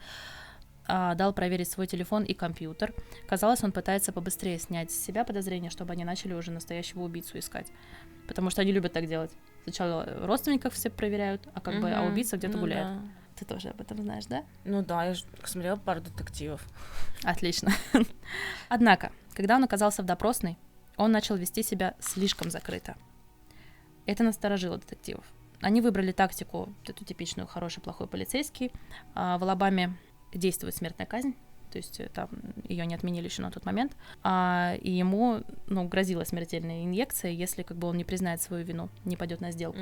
дал проверить свой телефон и компьютер. Казалось, он пытается побыстрее снять с себя подозрения, чтобы они начали уже настоящего убийцу искать. Потому что они любят так делать. Сначала родственников все проверяют, а как бы, а убийца где-то гуляет. Да. Ты тоже об этом знаешь, да? Ну да, я же смотрела пару детективов. Отлично. Однако, когда он оказался в допросной, он начал вести себя слишком закрыто. Это насторожило детективов. Они выбрали тактику, эту типичную хороший, плохой полицейский. В Алабаме действует смертная казнь, то есть там ее не отменили еще на тот момент, и ему, грозила смертельная инъекция, если как бы он не признает свою вину, не пойдет на сделку.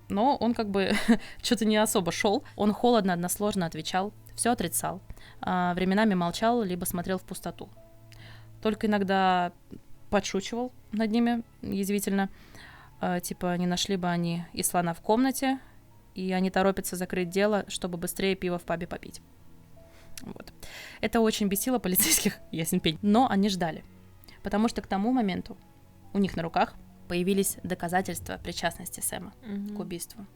Но он как бы что-то не особо шел. Он холодно, односложно отвечал, все отрицал, временами молчал, либо смотрел в пустоту. Только иногда подшучивал над ними язвительно, типа не нашли бы они и слона в комнате, и они торопятся закрыть дело, чтобы быстрее пиво в пабе попить. Вот. Это очень бесило полицейских, ясен пень. Но они ждали, потому что к тому моменту у них на руках появились доказательства причастности Сэма к убийству.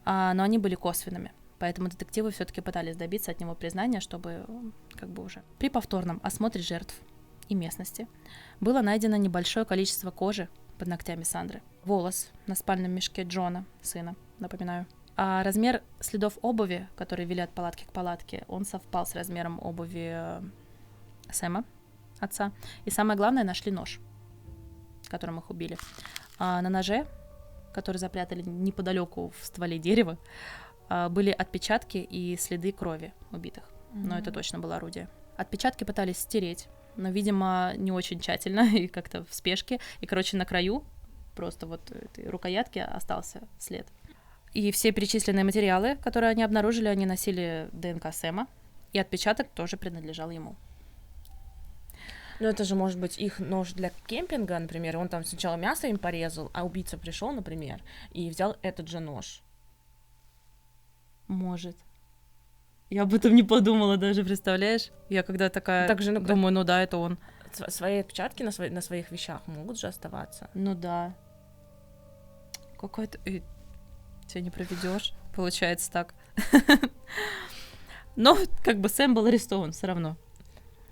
Но они были косвенными, поэтому детективы все-таки пытались добиться от него признания, чтобы как бы уже... При повторном осмотре жертв и местности было найдено небольшое количество кожи под ногтями Сандры, волос на спальном мешке Джона, сына, напоминаю. А размер следов обуви, которые вели от палатки к палатке, он совпал с размером обуви Сэма, отца. И самое главное, нашли нож, которым их убили. А на ноже, который запрятали неподалеку в стволе дерева, были отпечатки и следы крови убитых. Но это точно было орудие. Отпечатки пытались стереть, но, видимо, не очень тщательно и как-то в спешке. И, короче, на краю просто вот этой рукоятки остался след. И все перечисленные материалы, которые они обнаружили, они носили ДНК Сэма, и отпечаток тоже принадлежал ему. Ну, это же может быть их нож для кемпинга, например, он там сначала мясо им порезал, а убийца пришел, например, и взял этот же нож. Может. Я об этом не подумала даже, представляешь? Я когда такая Так же, думаю, ну да, это он. Свои отпечатки на своих вещах могут же оставаться. Ну да. Какой-то... Тебя не проведешь, получается так. Но как бы Сэм был арестован все равно.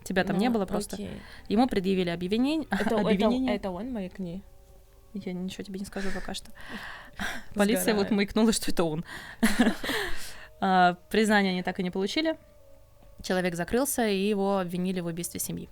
Тебя там не было просто. Окей. Ему предъявили обвинение. Это он маякни? Я ничего тебе не скажу пока что. Полиция вот маякнула, что это он. Признания они так и не получили. Человек закрылся, и его обвинили в убийстве семьи.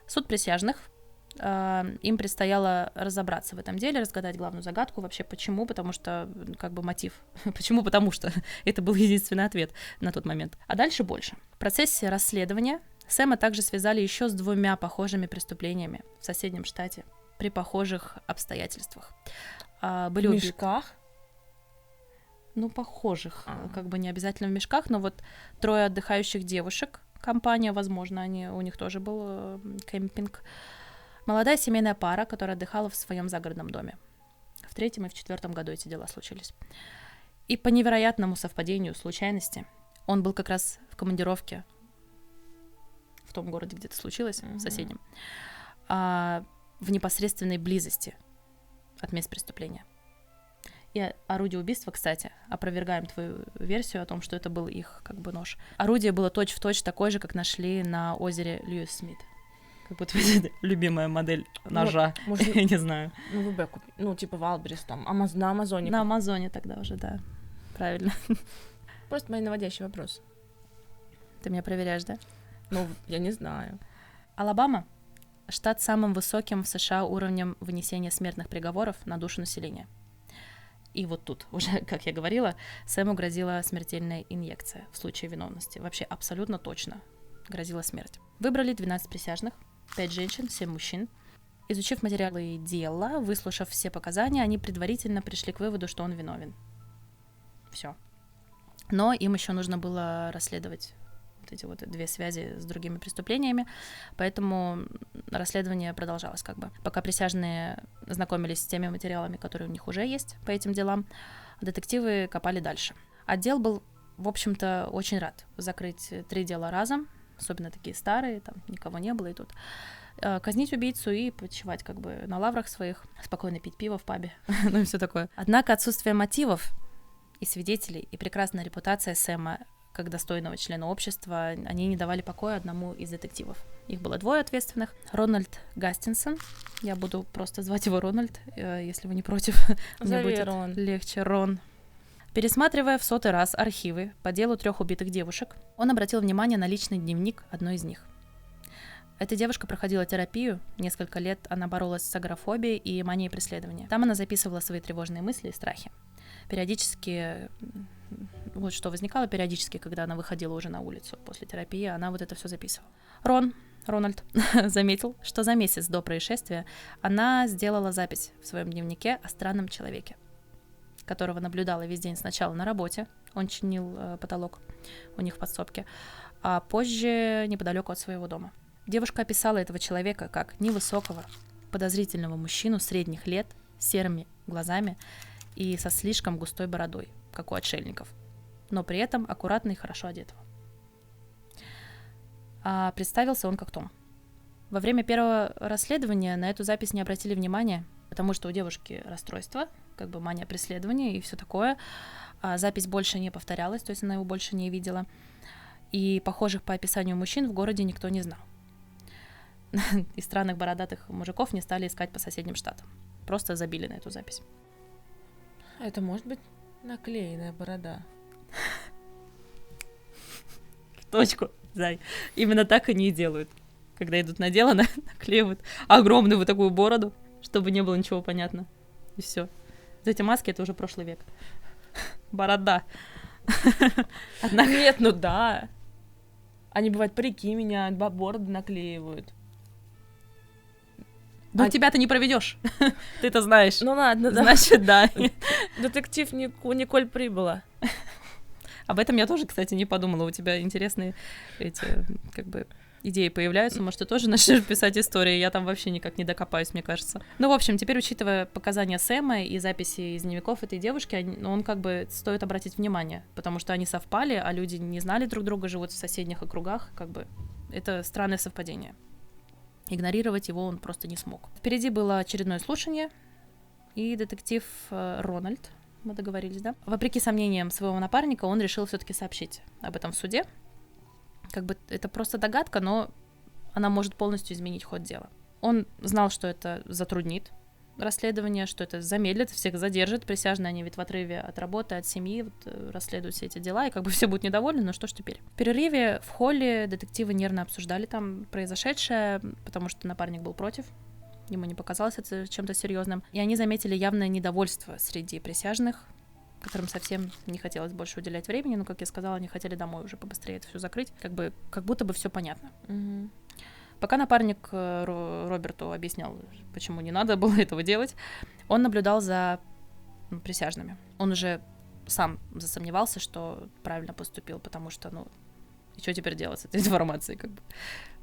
Суд присяжных. Им предстояло разобраться в этом деле, разгадать главную загадку вообще почему, потому что как бы мотив. Почему? Потому что это был единственный ответ на тот момент. А дальше больше. В процессе расследования Сэма также связали еще с 2 похожими преступлениями в соседнем штате при похожих обстоятельствах. Были в мешках? Ну, похожих. Как бы не обязательно в мешках, но вот 3 отдыхающих девушек, компания, возможно, у них тоже был кемпинг. Молодая семейная пара, которая отдыхала в своем загородном доме. В 3-м и в 4-м году эти дела случились. И по невероятному совпадению случайности он был как раз в командировке в том городе, где это случилось, в соседнем, в непосредственной близости от мест преступления. И орудие убийства, кстати, опровергаем твою версию о том, что это был их как бы нож. Орудие было точь-в-точь такое же, как нашли на озере Льюис Смит. Как будто любимая модель ножа, может, я не знаю. Ну, выбор купить, ну, типа Валберес там, на Амазоне. На Амазоне тогда уже, да, правильно. Просто мои наводящий вопрос. Ты меня проверяешь, да? Ну, я не знаю. Алабама — штат с самым высоким в США уровнем вынесения смертных приговоров на душу населения. И вот тут, уже, как я говорила, Сэму грозила смертельная инъекция в случае виновности. Вообще абсолютно точно грозила смерть. Выбрали 12 присяжных, 5 женщин, 7 мужчин. Изучив материалы дела, выслушав все показания, они предварительно пришли к выводу, что он виновен. Все. Но им еще нужно было расследовать вот эти вот 2 связи с другими преступлениями, поэтому расследование продолжалось как бы. Пока присяжные знакомились с теми материалами, которые у них уже есть по этим делам, детективы копали дальше. Отдел был, в общем-то, очень рад закрыть 3 дела разом, особенно такие старые, там никого не было, и тут казнить убийцу и почивать как бы на лаврах своих, спокойно пить пиво в пабе, ну и все такое. Однако отсутствие мотивов и свидетелей, и прекрасная репутация Сэма как достойного члена общества, они не давали покоя одному из детективов. Их было двое ответственных. Рональд Гастинсон, я буду просто звать его Рональд, если вы не против, мне будет Рон. легче. Рон. Пересматривая в 100-й раз архивы по делу 3 убитых девушек, он обратил внимание на личный дневник одной из них. Эта девушка проходила терапию, несколько лет она боролась с агорафобией и манией преследования. Там она записывала свои тревожные мысли и страхи. Периодически, вот что возникало периодически, когда она выходила уже на улицу после терапии, она вот это все записывала. Рональд заметил, что за месяц до происшествия она сделала запись в своем дневнике о странном человеке, которого наблюдала весь день сначала на работе, он чинил потолок у них в подсобке, а позже неподалеку от своего дома. Девушка описала этого человека как невысокого, подозрительного мужчину средних лет, с серыми глазами и со слишком густой бородой, как у отшельников, но при этом аккуратно и хорошо одетого. А представился он как Том. Во время первого расследования на эту запись не обратили внимания, потому что у девушки расстройство, как бы мания преследования и все такое. А запись больше не повторялась, то есть она его больше не видела. И похожих по описанию мужчин в городе никто не знал. И странных бородатых мужиков не стали искать по соседним штатам. Просто забили на эту запись. Это может быть наклеенная борода. В точку, зай. Именно так они и делают. Когда идут на дело, наклеивают огромную вот такую бороду, чтобы не было ничего понятно. И все. Эти маски — это уже прошлый век. Борода. Однако... Нет, ну да. Они, бывают, парики меняют, бороды наклеивают. Но тебя-то не проведешь. Ты это знаешь. Ну ладно, да. Значит, да. Детектив Николь прибыла. Об этом я тоже, кстати, не подумала. У тебя интересные эти, как бы, идеи появляются. Может, ты тоже начнешь писать истории. Я там вообще никак не докопаюсь, мне кажется. Ну, в общем, теперь, учитывая показания Сэма и записи из дневников этой девушки, он как бы стоит обратить внимание, потому что они совпали, а люди не знали друг друга, живут в соседних округах. Как бы это странное совпадение. Игнорировать его он просто не смог. Впереди было очередное слушание, и детектив Рональд, мы договорились, да? Вопреки сомнениям своего напарника, он решил все-таки сообщить об этом в суде. Как бы это просто догадка, но она может полностью изменить ход дела. Он знал, что это затруднит расследование, что это замедлит, всех задержит. Присяжные, они ведь в отрыве от работы, от семьи, вот, расследуют все эти дела, и как бы все будут недовольны, но что ж теперь? В перерыве в холле детективы нервно обсуждали там произошедшее, потому что напарник был против, ему не показалось это чем-то серьезным, и они заметили явное недовольство среди присяжных, которым совсем не хотелось больше уделять времени, но, как я сказала, они хотели домой уже побыстрее это все закрыть, как будто бы все понятно. Угу. Пока напарник Роберту объяснял, почему не надо было этого делать, он наблюдал за присяжными. Он уже сам засомневался, что правильно поступил, потому что, и что теперь делать с этой информацией, как бы?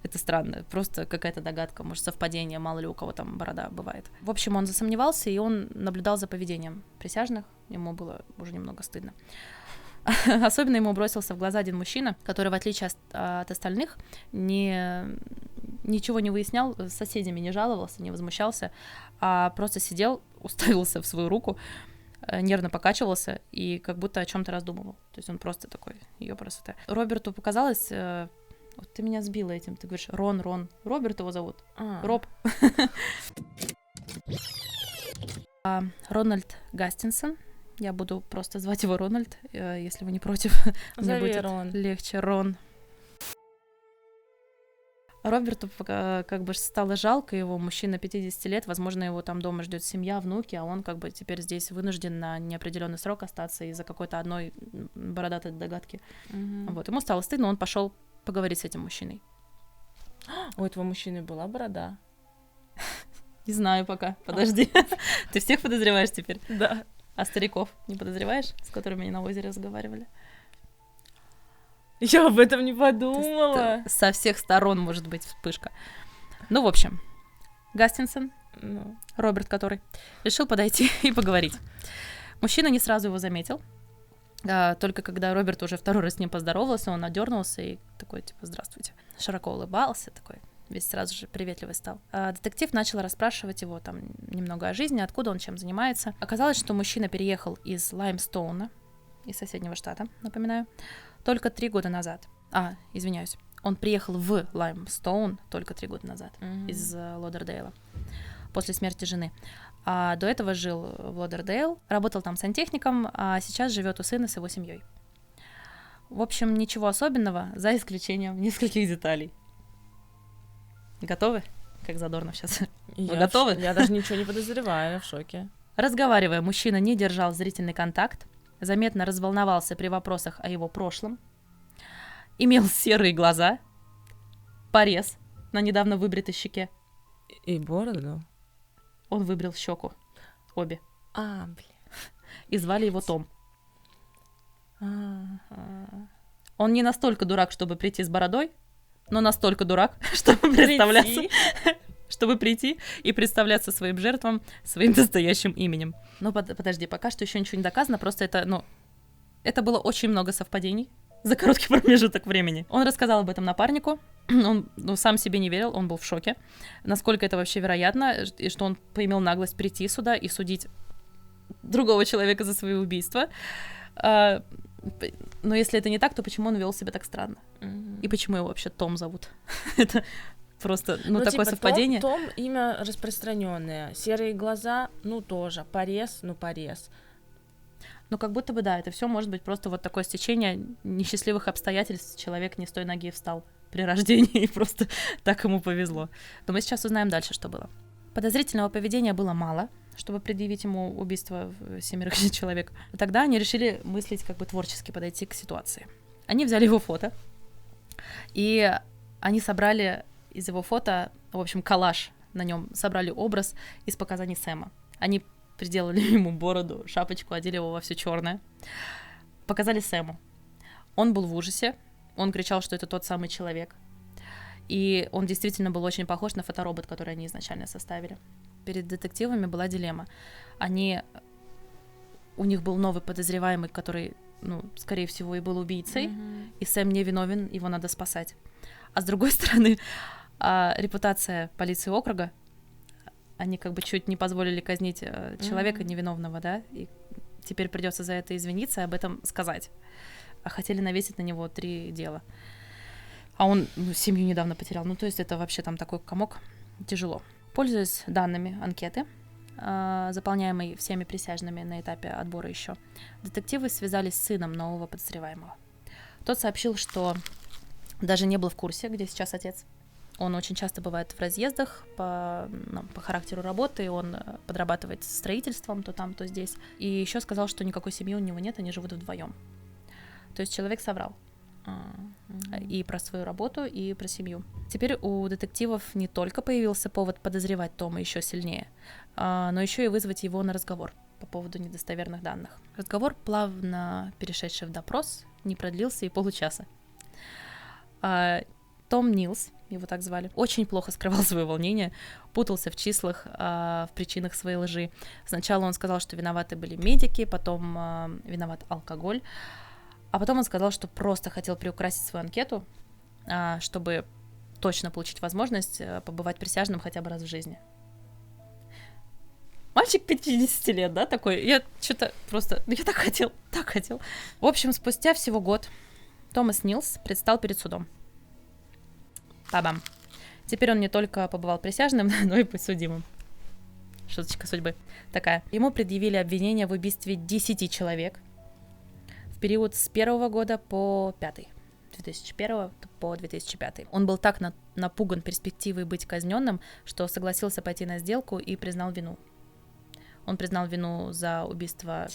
Это странно, просто какая-то догадка, может, совпадение, мало ли у кого там борода бывает. В общем, он засомневался, и он наблюдал за поведением присяжных, ему было уже немного стыдно. Особенно ему бросился в глаза один мужчина, который, в отличие от остальных, ничего не выяснял, с соседями не жаловался, не возмущался, а просто сидел, уставился в свою руку, нервно покачивался и как будто о чем-то раздумывал. То есть он просто такой, ёпрст. Роберту показалось, вот ты меня сбила этим, ты говоришь Рон, Роберт его зовут, Роб. Рональд Гастинсон. Я буду просто звать его Рональд, если вы не против. Мне будет Рон. Легче. Рон. Роберту как бы стало жалко его, мужчина 50 лет, возможно, его там дома ждет семья, внуки, а он как бы теперь здесь вынужден на неопределенный срок остаться из-за какой-то одной бородатой догадки. Угу. Вот, ему стало стыдно, он пошел поговорить с этим мужчиной. У этого мужчины была борода? Не знаю пока, подожди. Ты всех подозреваешь теперь? Да. А стариков не подозреваешь, с которыми они на озере разговаривали? Я об этом не подумала. Со всех сторон может быть вспышка. Ну, в общем, Гастинсон, Роберт который, решил подойти и поговорить. Мужчина не сразу его заметил. Только когда Роберт уже второй раз с ним поздоровался, он одернулся и такой, типа, здравствуйте. Широко улыбался, такой, весь сразу же приветливый стал. Детектив начал расспрашивать его там немного о жизни, откуда он, чем занимается. Оказалось, что мужчина переехал из Лаймстоуна, из соседнего штата, напоминаю, только 3 года назад. Извиняюсь. Он приехал в Лаймстоун только 3 года назад из Лодердейла после смерти жены. А до этого жил в Лодердейл, работал там сантехником, а сейчас живет у сына с его семьей. В общем, ничего особенного, за исключением нескольких деталей. Готовы? Как Задорнов сейчас. Вы готовы? Я даже ничего не подозреваю, я в шоке. Разговаривая, мужчина не держал зрительный контакт, заметно разволновался при вопросах о его прошлом, имел серые глаза, порез на недавно выбритой щеке. И бороду? Он выбрил щеку. Обе. Блин. И звали его Том. Он не настолько дурак, чтобы прийти с бородой, но настолько дурак, чтобы представляться, чтобы прийти и представляться своим жертвам своим настоящим именем. Ну, подожди, пока что еще ничего не доказано, просто это было очень много совпадений за короткий промежуток времени. Он рассказал об этом напарнику, он сам себе не верил, он был в шоке, насколько это вообще вероятно, и что он поимел наглость прийти сюда и судить другого человека за свои убийства. Но если это не так, то почему он вел себя так странно? И почему его вообще Том зовут? Это просто, такое совпадение. Том имя распространенное. Серые глаза, тоже. Порез. Как будто бы, да, это все может быть просто вот такое стечение несчастливых обстоятельств. Человек не с той ноги встал при рождении, и просто так ему повезло. Но мы сейчас узнаем дальше, что было. Подозрительного поведения было мало, чтобы предъявить ему убийство 7 человек. Тогда они решили мыслить творчески, подойти к ситуации. Они взяли его фото, и они собрали из его фото, в общем, коллаж на нем, собрали образ из показаний Сэма. Они приделали ему бороду, шапочку, одели его во все черное. Показали Сэму. Он был в ужасе, он кричал, что это тот самый человек. И он действительно был очень похож на фоторобот, который они изначально составили. Перед детективами была дилемма. У них был новый подозреваемый, который, скорее всего, и был убийцей, и Сэм не виновен, его надо спасать. А с другой стороны, репутация полиции округа, они чуть не позволили казнить человека невиновного, да, и теперь придется за это извиниться и об этом сказать. А хотели навесить на него 3 дела. А он семью недавно потерял. То есть это вообще там такой комок. Тяжело. Пользуясь данными анкеты, заполняемой всеми присяжными на этапе отбора еще, детективы связались с сыном нового подозреваемого. Тот сообщил, что даже не был в курсе, где сейчас отец. Он очень часто бывает в разъездах по характеру работы, он подрабатывает строительством то там, то здесь. И еще сказал, что никакой семьи у него нет, они живут вдвоем. То есть человек соврал. И про свою работу, и про семью. Теперь у детективов не только появился повод подозревать Тома еще сильнее, но еще и вызвать его на разговор по поводу недостоверных данных. Разговор, плавно перешедший в допрос, не продлился и получаса. Том Нилс, его так звали, очень плохо скрывал свое волнение, путался в числах, в причинах своей лжи. Сначала он сказал, что виноваты были медики, потом виноват алкоголь, а потом он сказал, что просто хотел приукрасить свою анкету, чтобы точно получить возможность побывать присяжным хотя бы раз в жизни. Мальчик 50 лет, да, такой? Я что-то просто... Я так хотел. В общем, спустя всего год Томас Нилс предстал перед судом. Та-бам. Теперь он не только побывал присяжным, но и подсудимым. Шуточка судьбы такая. Ему предъявили обвинение в убийстве 10 человек в период с 1 года по 5. 2001 по 2005. Он был так напуган перспективой быть казненным, что согласился пойти на сделку и признал вину. Он признал вину за убийство...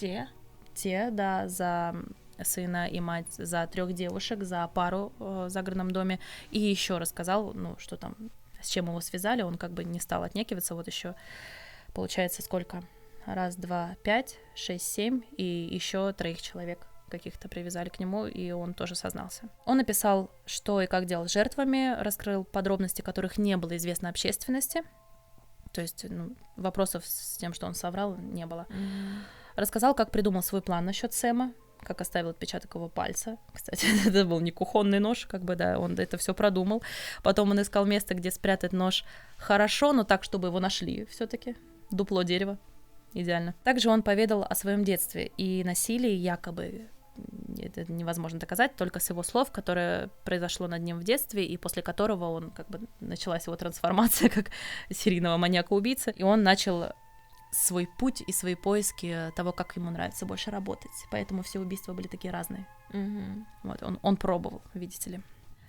Да, за сына и мать, за 3 девушек, за пару в загородном доме. И еще рассказал, что там, с чем его связали. Он не стал отнекиваться. Вот еще, получается, сколько? 1, 2, 5, 6, 7. И еще 3 человек каких-то привязали к нему, и он тоже сознался. Он написал, что и как делал с жертвами, раскрыл подробности, которых не было известно общественности. То есть вопросов с тем, что он соврал, не было. Рассказал, как придумал свой план насчет Сэма, как оставил отпечаток его пальца. Кстати, это был не кухонный нож, да, он это все продумал. Потом он искал место, где спрятать нож хорошо, но так, чтобы его нашли все-таки. Дупло дерева. Идеально. Также он поведал о своем детстве и насилии, якобы это невозможно доказать, только с его слов, которое произошло над ним в детстве, и после которого он, как бы, началась его трансформация как серийного маньяка-убийцы, и он начал свой путь и свои поиски того, как ему нравится больше работать. Поэтому все убийства были такие разные. Вот, он пробовал, видите ли.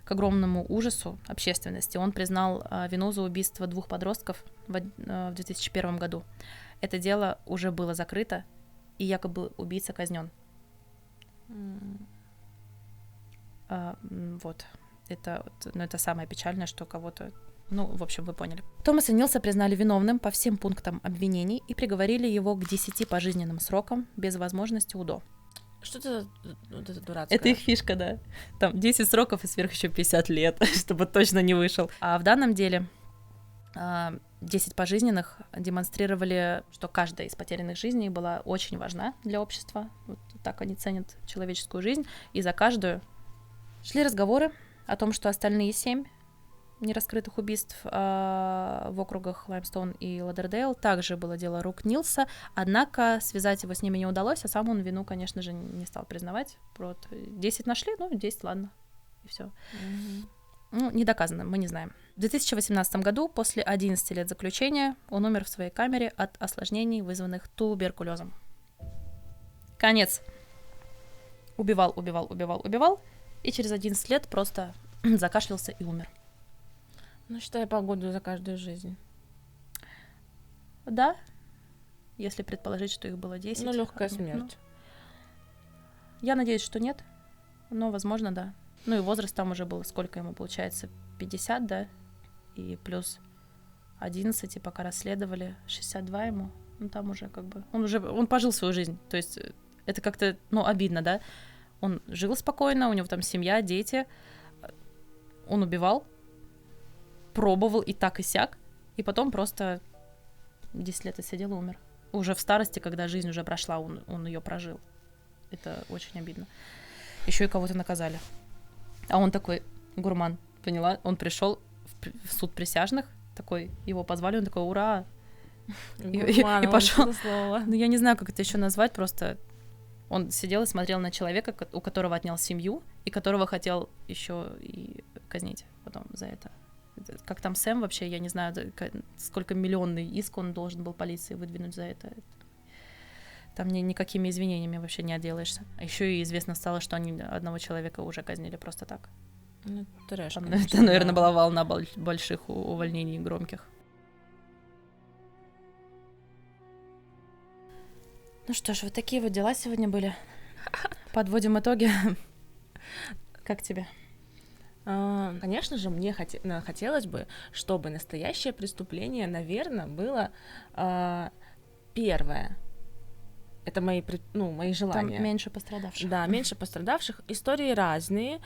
К огромному ужасу общественности он признал вину за убийство 2 подростков в 2001 году. Это дело уже было закрыто, и якобы убийца казнен. Вот. Это самое печальное, что кого-то... Ну, в общем, вы поняли. Томаса Нилса признали виновным по всем пунктам обвинений и приговорили его к 10 пожизненным срокам без возможности УДО. Что это вот это дурацкое? Это их фишка, да. Там 10 сроков и сверх еще 50 лет, чтобы точно не вышел. А в данном деле 10 пожизненных демонстрировали, что каждая из потерянных жизней была очень важна для общества. Вот так они ценят человеческую жизнь. И за каждую шли разговоры о том, что остальные 7 нераскрытых убийств в округах Лаймстоун и Ладердейл также было дело рук Нилса, однако связать его с ними не удалось, а сам он вину, конечно же, не стал признавать. 10 нашли, 10, ладно, и все. Ну, не доказано, мы не знаем. В 2018 году, после 11 лет заключения, он умер в своей камере от осложнений, вызванных туберкулезом. Конец. Убивал, и через 11 лет просто закашлялся и умер. Ну, считай погоду за каждую жизнь. Да, если предположить, что их было 10. Ну, легкая смерть. Я надеюсь, что нет, но, возможно, да. Ну, и возраст там уже был, сколько ему получается, 50, да, и плюс 11, и пока расследовали, 62 ему, ну, там уже как бы, он пожил свою жизнь, то есть это как-то, обидно, да, он жил спокойно, у него там семья, дети, он убивал, пробовал и так, и сяк, и потом просто 10 лет отсидел и умер. Уже в старости, когда жизнь уже прошла, он ее прожил. Это очень обидно. Еще и кого-то наказали. А он такой гурман, поняла? Он пришел в суд присяжных, такой, его позвали, он такой, ура! Гурман, и пошел. Ну, я не знаю, как это еще назвать, просто он сидел и смотрел на человека, у которого отнял семью, и которого хотел еще и казнить потом за это. Как там Сэм вообще, я не знаю, сколько миллионный иск он должен был полиции выдвинуть за это. Там никакими извинениями вообще не отделаешься. А еще и известно стало, что они одного человека уже казнили просто так. Ну, трэш, там, конечно, это, наверное, была волна больших увольнений громких. Ну что ж, вот такие вот дела сегодня были. Подводим итоги. Как тебе? Конечно же, мне хотелось бы, чтобы настоящее преступление, наверное, было первое. Это мои желания. Там меньше пострадавших. Да, меньше пострадавших. Истории разные.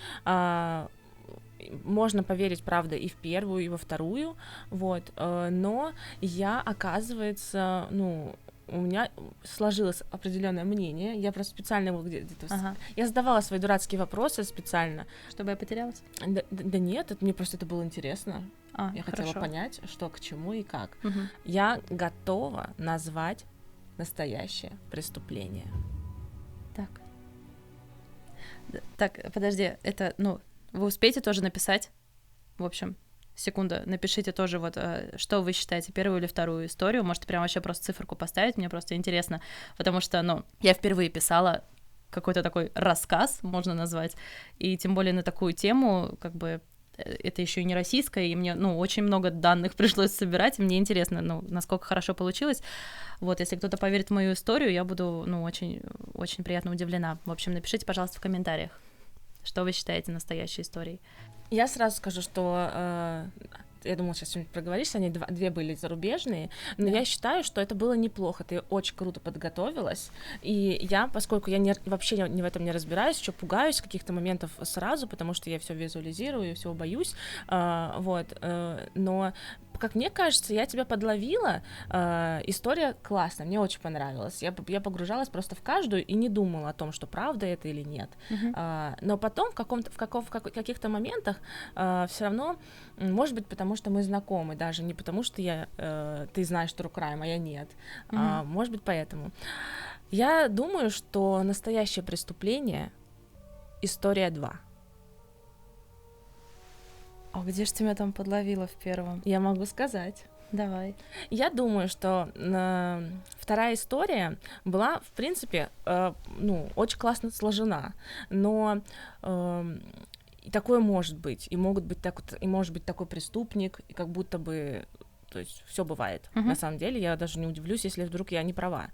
Можно поверить, правда, и в первую, и во вторую. Вот. Но я, оказывается, у меня сложилось определенное мнение. Я просто специально его где-то... Я задавала свои дурацкие вопросы специально. Чтобы я потерялась? Да нет, мне просто это было интересно. Я хотела понять, что к чему и как. Я готова назвать настоящее преступление. Так, подожди, это, вы успеете тоже написать? В общем, секунда, напишите тоже вот, что вы считаете, первую или вторую историю. Можете прям вообще просто циферку поставить, мне просто интересно, потому что, я впервые писала какой-то такой рассказ, можно назвать, и тем более на такую тему, как бы, это еще и не российская, и мне, очень много данных пришлось собирать, и мне интересно, насколько хорошо получилось. Вот, если кто-то поверит в мою историю, я буду, очень, очень приятно удивлена. В общем, напишите, пожалуйста, в комментариях, что вы считаете настоящей историей. Я сразу скажу, что я думала, сейчас что-нибудь проговоришься, они две были зарубежные, но я считаю, что это было неплохо, ты очень круто подготовилась, и я, поскольку я вообще не в этом не разбираюсь, еще пугаюсь каких-то моментов сразу, потому что я все визуализирую, всего боюсь, но как мне кажется, я тебя подловила, история классная, мне очень понравилась, я погружалась просто в каждую и не думала о том, что правда это или нет, но потом в каких-то моментах все равно, может быть, потому что мы знакомы, даже не потому что ты знаешь True Crime, а я нет, может быть, поэтому. Я думаю, что настоящее преступление История 2. А где же ты меня там подловила в первом? Я могу сказать. Давай. Я думаю, что вторая история была, в принципе, очень классно сложена, но и такое может быть, и может быть такой преступник, и как будто бы, то есть все бывает. На самом деле, я даже не удивлюсь, если вдруг я не права.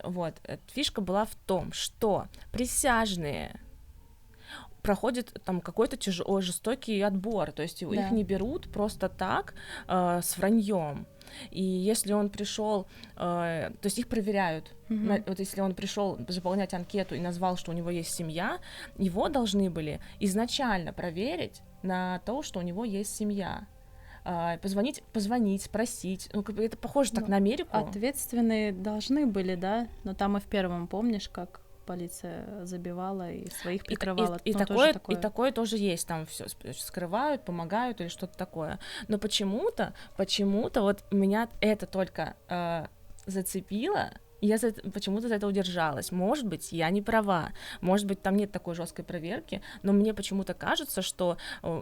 Вот, фишка была в том, что присяжные проходит там какой-то жестокий отбор, то есть их не берут просто так с враньем. И если он пришел, то есть их проверяют. Вот если он пришел заполнять анкету и назвал, что у него есть семья, его должны были изначально проверить на то, что у него есть семья. Позвонить, спросить. Ну, это похоже так на Америку. Ответственные должны были, да? Но там и в первом, помнишь, как полиция забивала и своих прикрывала. И такое тоже есть, там все скрывают, помогают или что-то такое. Но почему-то вот меня это только зацепило, и я почему-то за это удержалась. Может быть, я не права, может быть, там нет такой жесткой проверки, но мне почему-то кажется, что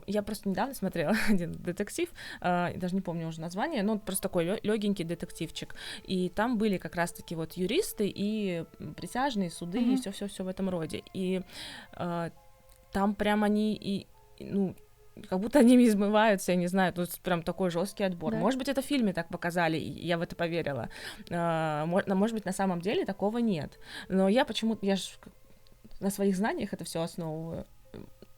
я просто недавно смотрела один детектив, даже не помню уже название, но просто такой легенький детективчик, и там были как раз-таки вот юристы и присяжные, суды, и все в этом роде, и там прям они как будто они измываются, я не знаю, тут прям такой жесткий отбор. Да. Может быть, это в фильме так показали, и я в это поверила. Может быть, на самом деле такого нет. Но я же на своих знаниях это все основываю.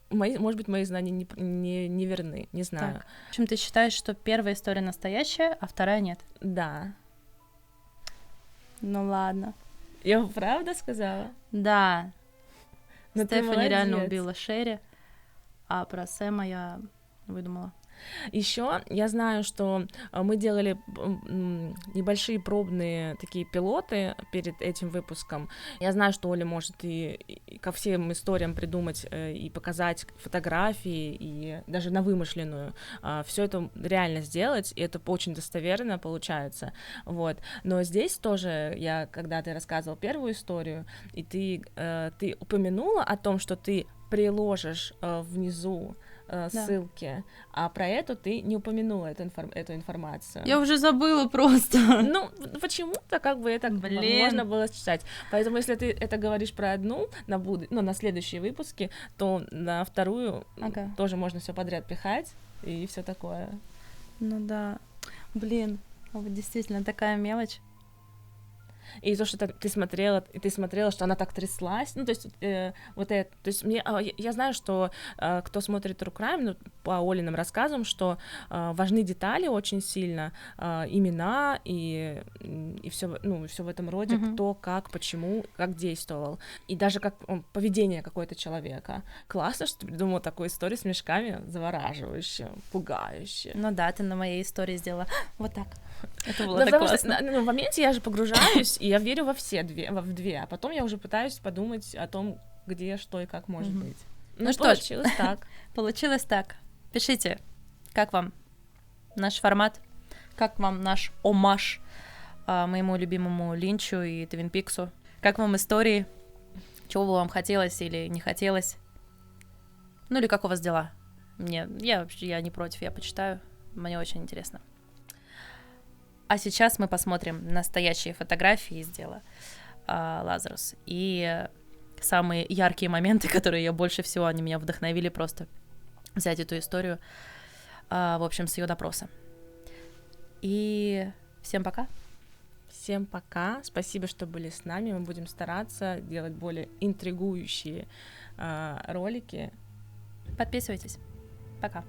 Может быть, мои знания не верны, не знаю. Так. В общем, ты считаешь, что первая история настоящая, а вторая нет? Да. Ну ладно. Я правда сказала? Да. Но Стефани реально убила Шерри. А про Сэма я выдумала. Еще я знаю, что мы делали небольшие пробные такие пилоты перед этим выпуском. Я знаю, что Оля может и ко всем историям придумать и показать фотографии, и даже на вымышленную. Все это реально сделать, и это очень достоверно получается. Вот. Но здесь тоже когда ты рассказывал первую историю, и ты упомянула о том, что ты приложишь внизу ссылки, а про эту ты не упомянула эту информацию. Я уже забыла просто. Ну, почему-то как бы это можно было читать. Поэтому, если ты это говоришь про одну на следующие выпуски, то на вторую тоже можно все подряд пихать и все такое. Ну да. Блин, вот действительно такая мелочь. И то, что ты смотрела, что она так тряслась, ну, то есть, вот это, то есть, я знаю, что кто смотрит True Crime, ну, по Олиным рассказам, что важны детали очень сильно, имена и все в этом роде, кто, как, почему, как действовал, и даже как поведение какого-то человека. Классно, что ты придумала такую историю с мешками, завораживающую, пугающую. Ну да, ты на моей истории сделала вот так. Это было так классно. В моменте я же погружаюсь, и я верю в две, а потом я уже пытаюсь подумать о том, где, что и как может быть. Ну что получилось так. Получилось так. Пишите, как вам наш формат, как вам наш омаж моему любимому Линчу и Твин Пиксу, как вам истории, чего бы вам хотелось или не хотелось, ну или как у вас дела. Я не против, я почитаю, мне очень интересно. А сейчас мы посмотрим настоящие фотографии из дела Лазарус. И самые яркие моменты, которые больше всего, они меня вдохновили просто взять эту историю, в общем, с ее допроса. И всем пока. Всем пока. Спасибо, что были с нами. Мы будем стараться делать более интригующие ролики. Подписывайтесь. Пока.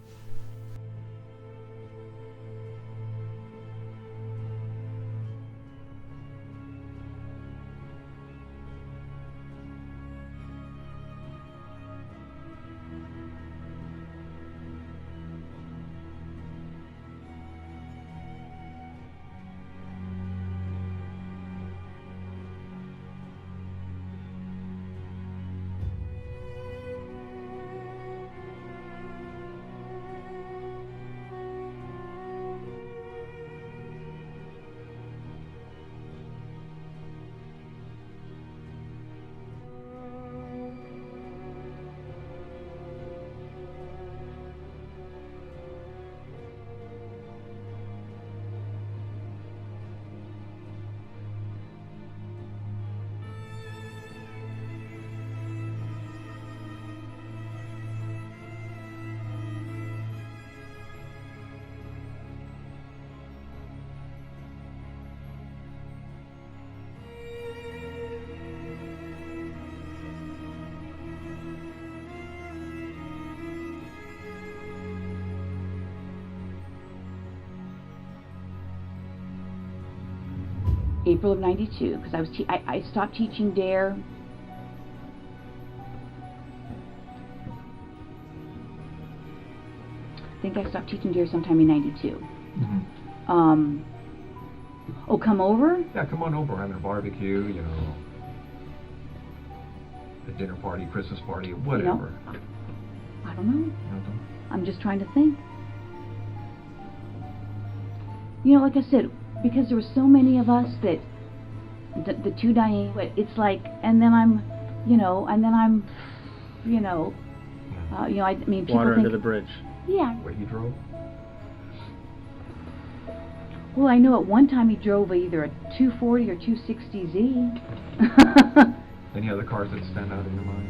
April of 92, because I stopped teaching DARE. I think I stopped teaching DARE sometime in 92. Oh, come over? Yeah, come on over. We're having a barbecue, you know, a dinner party, Christmas party, whatever. I don't know. Nothing. I'm just trying to think. You know, like I said, because there were so many of us that the two Diane, it's like, and then I'm, you know, I mean, people Water think, under the bridge. yeah. Where he drove? Well, I know at one time he drove either a 240 or 260Z. Any other cars that stand out in your mind?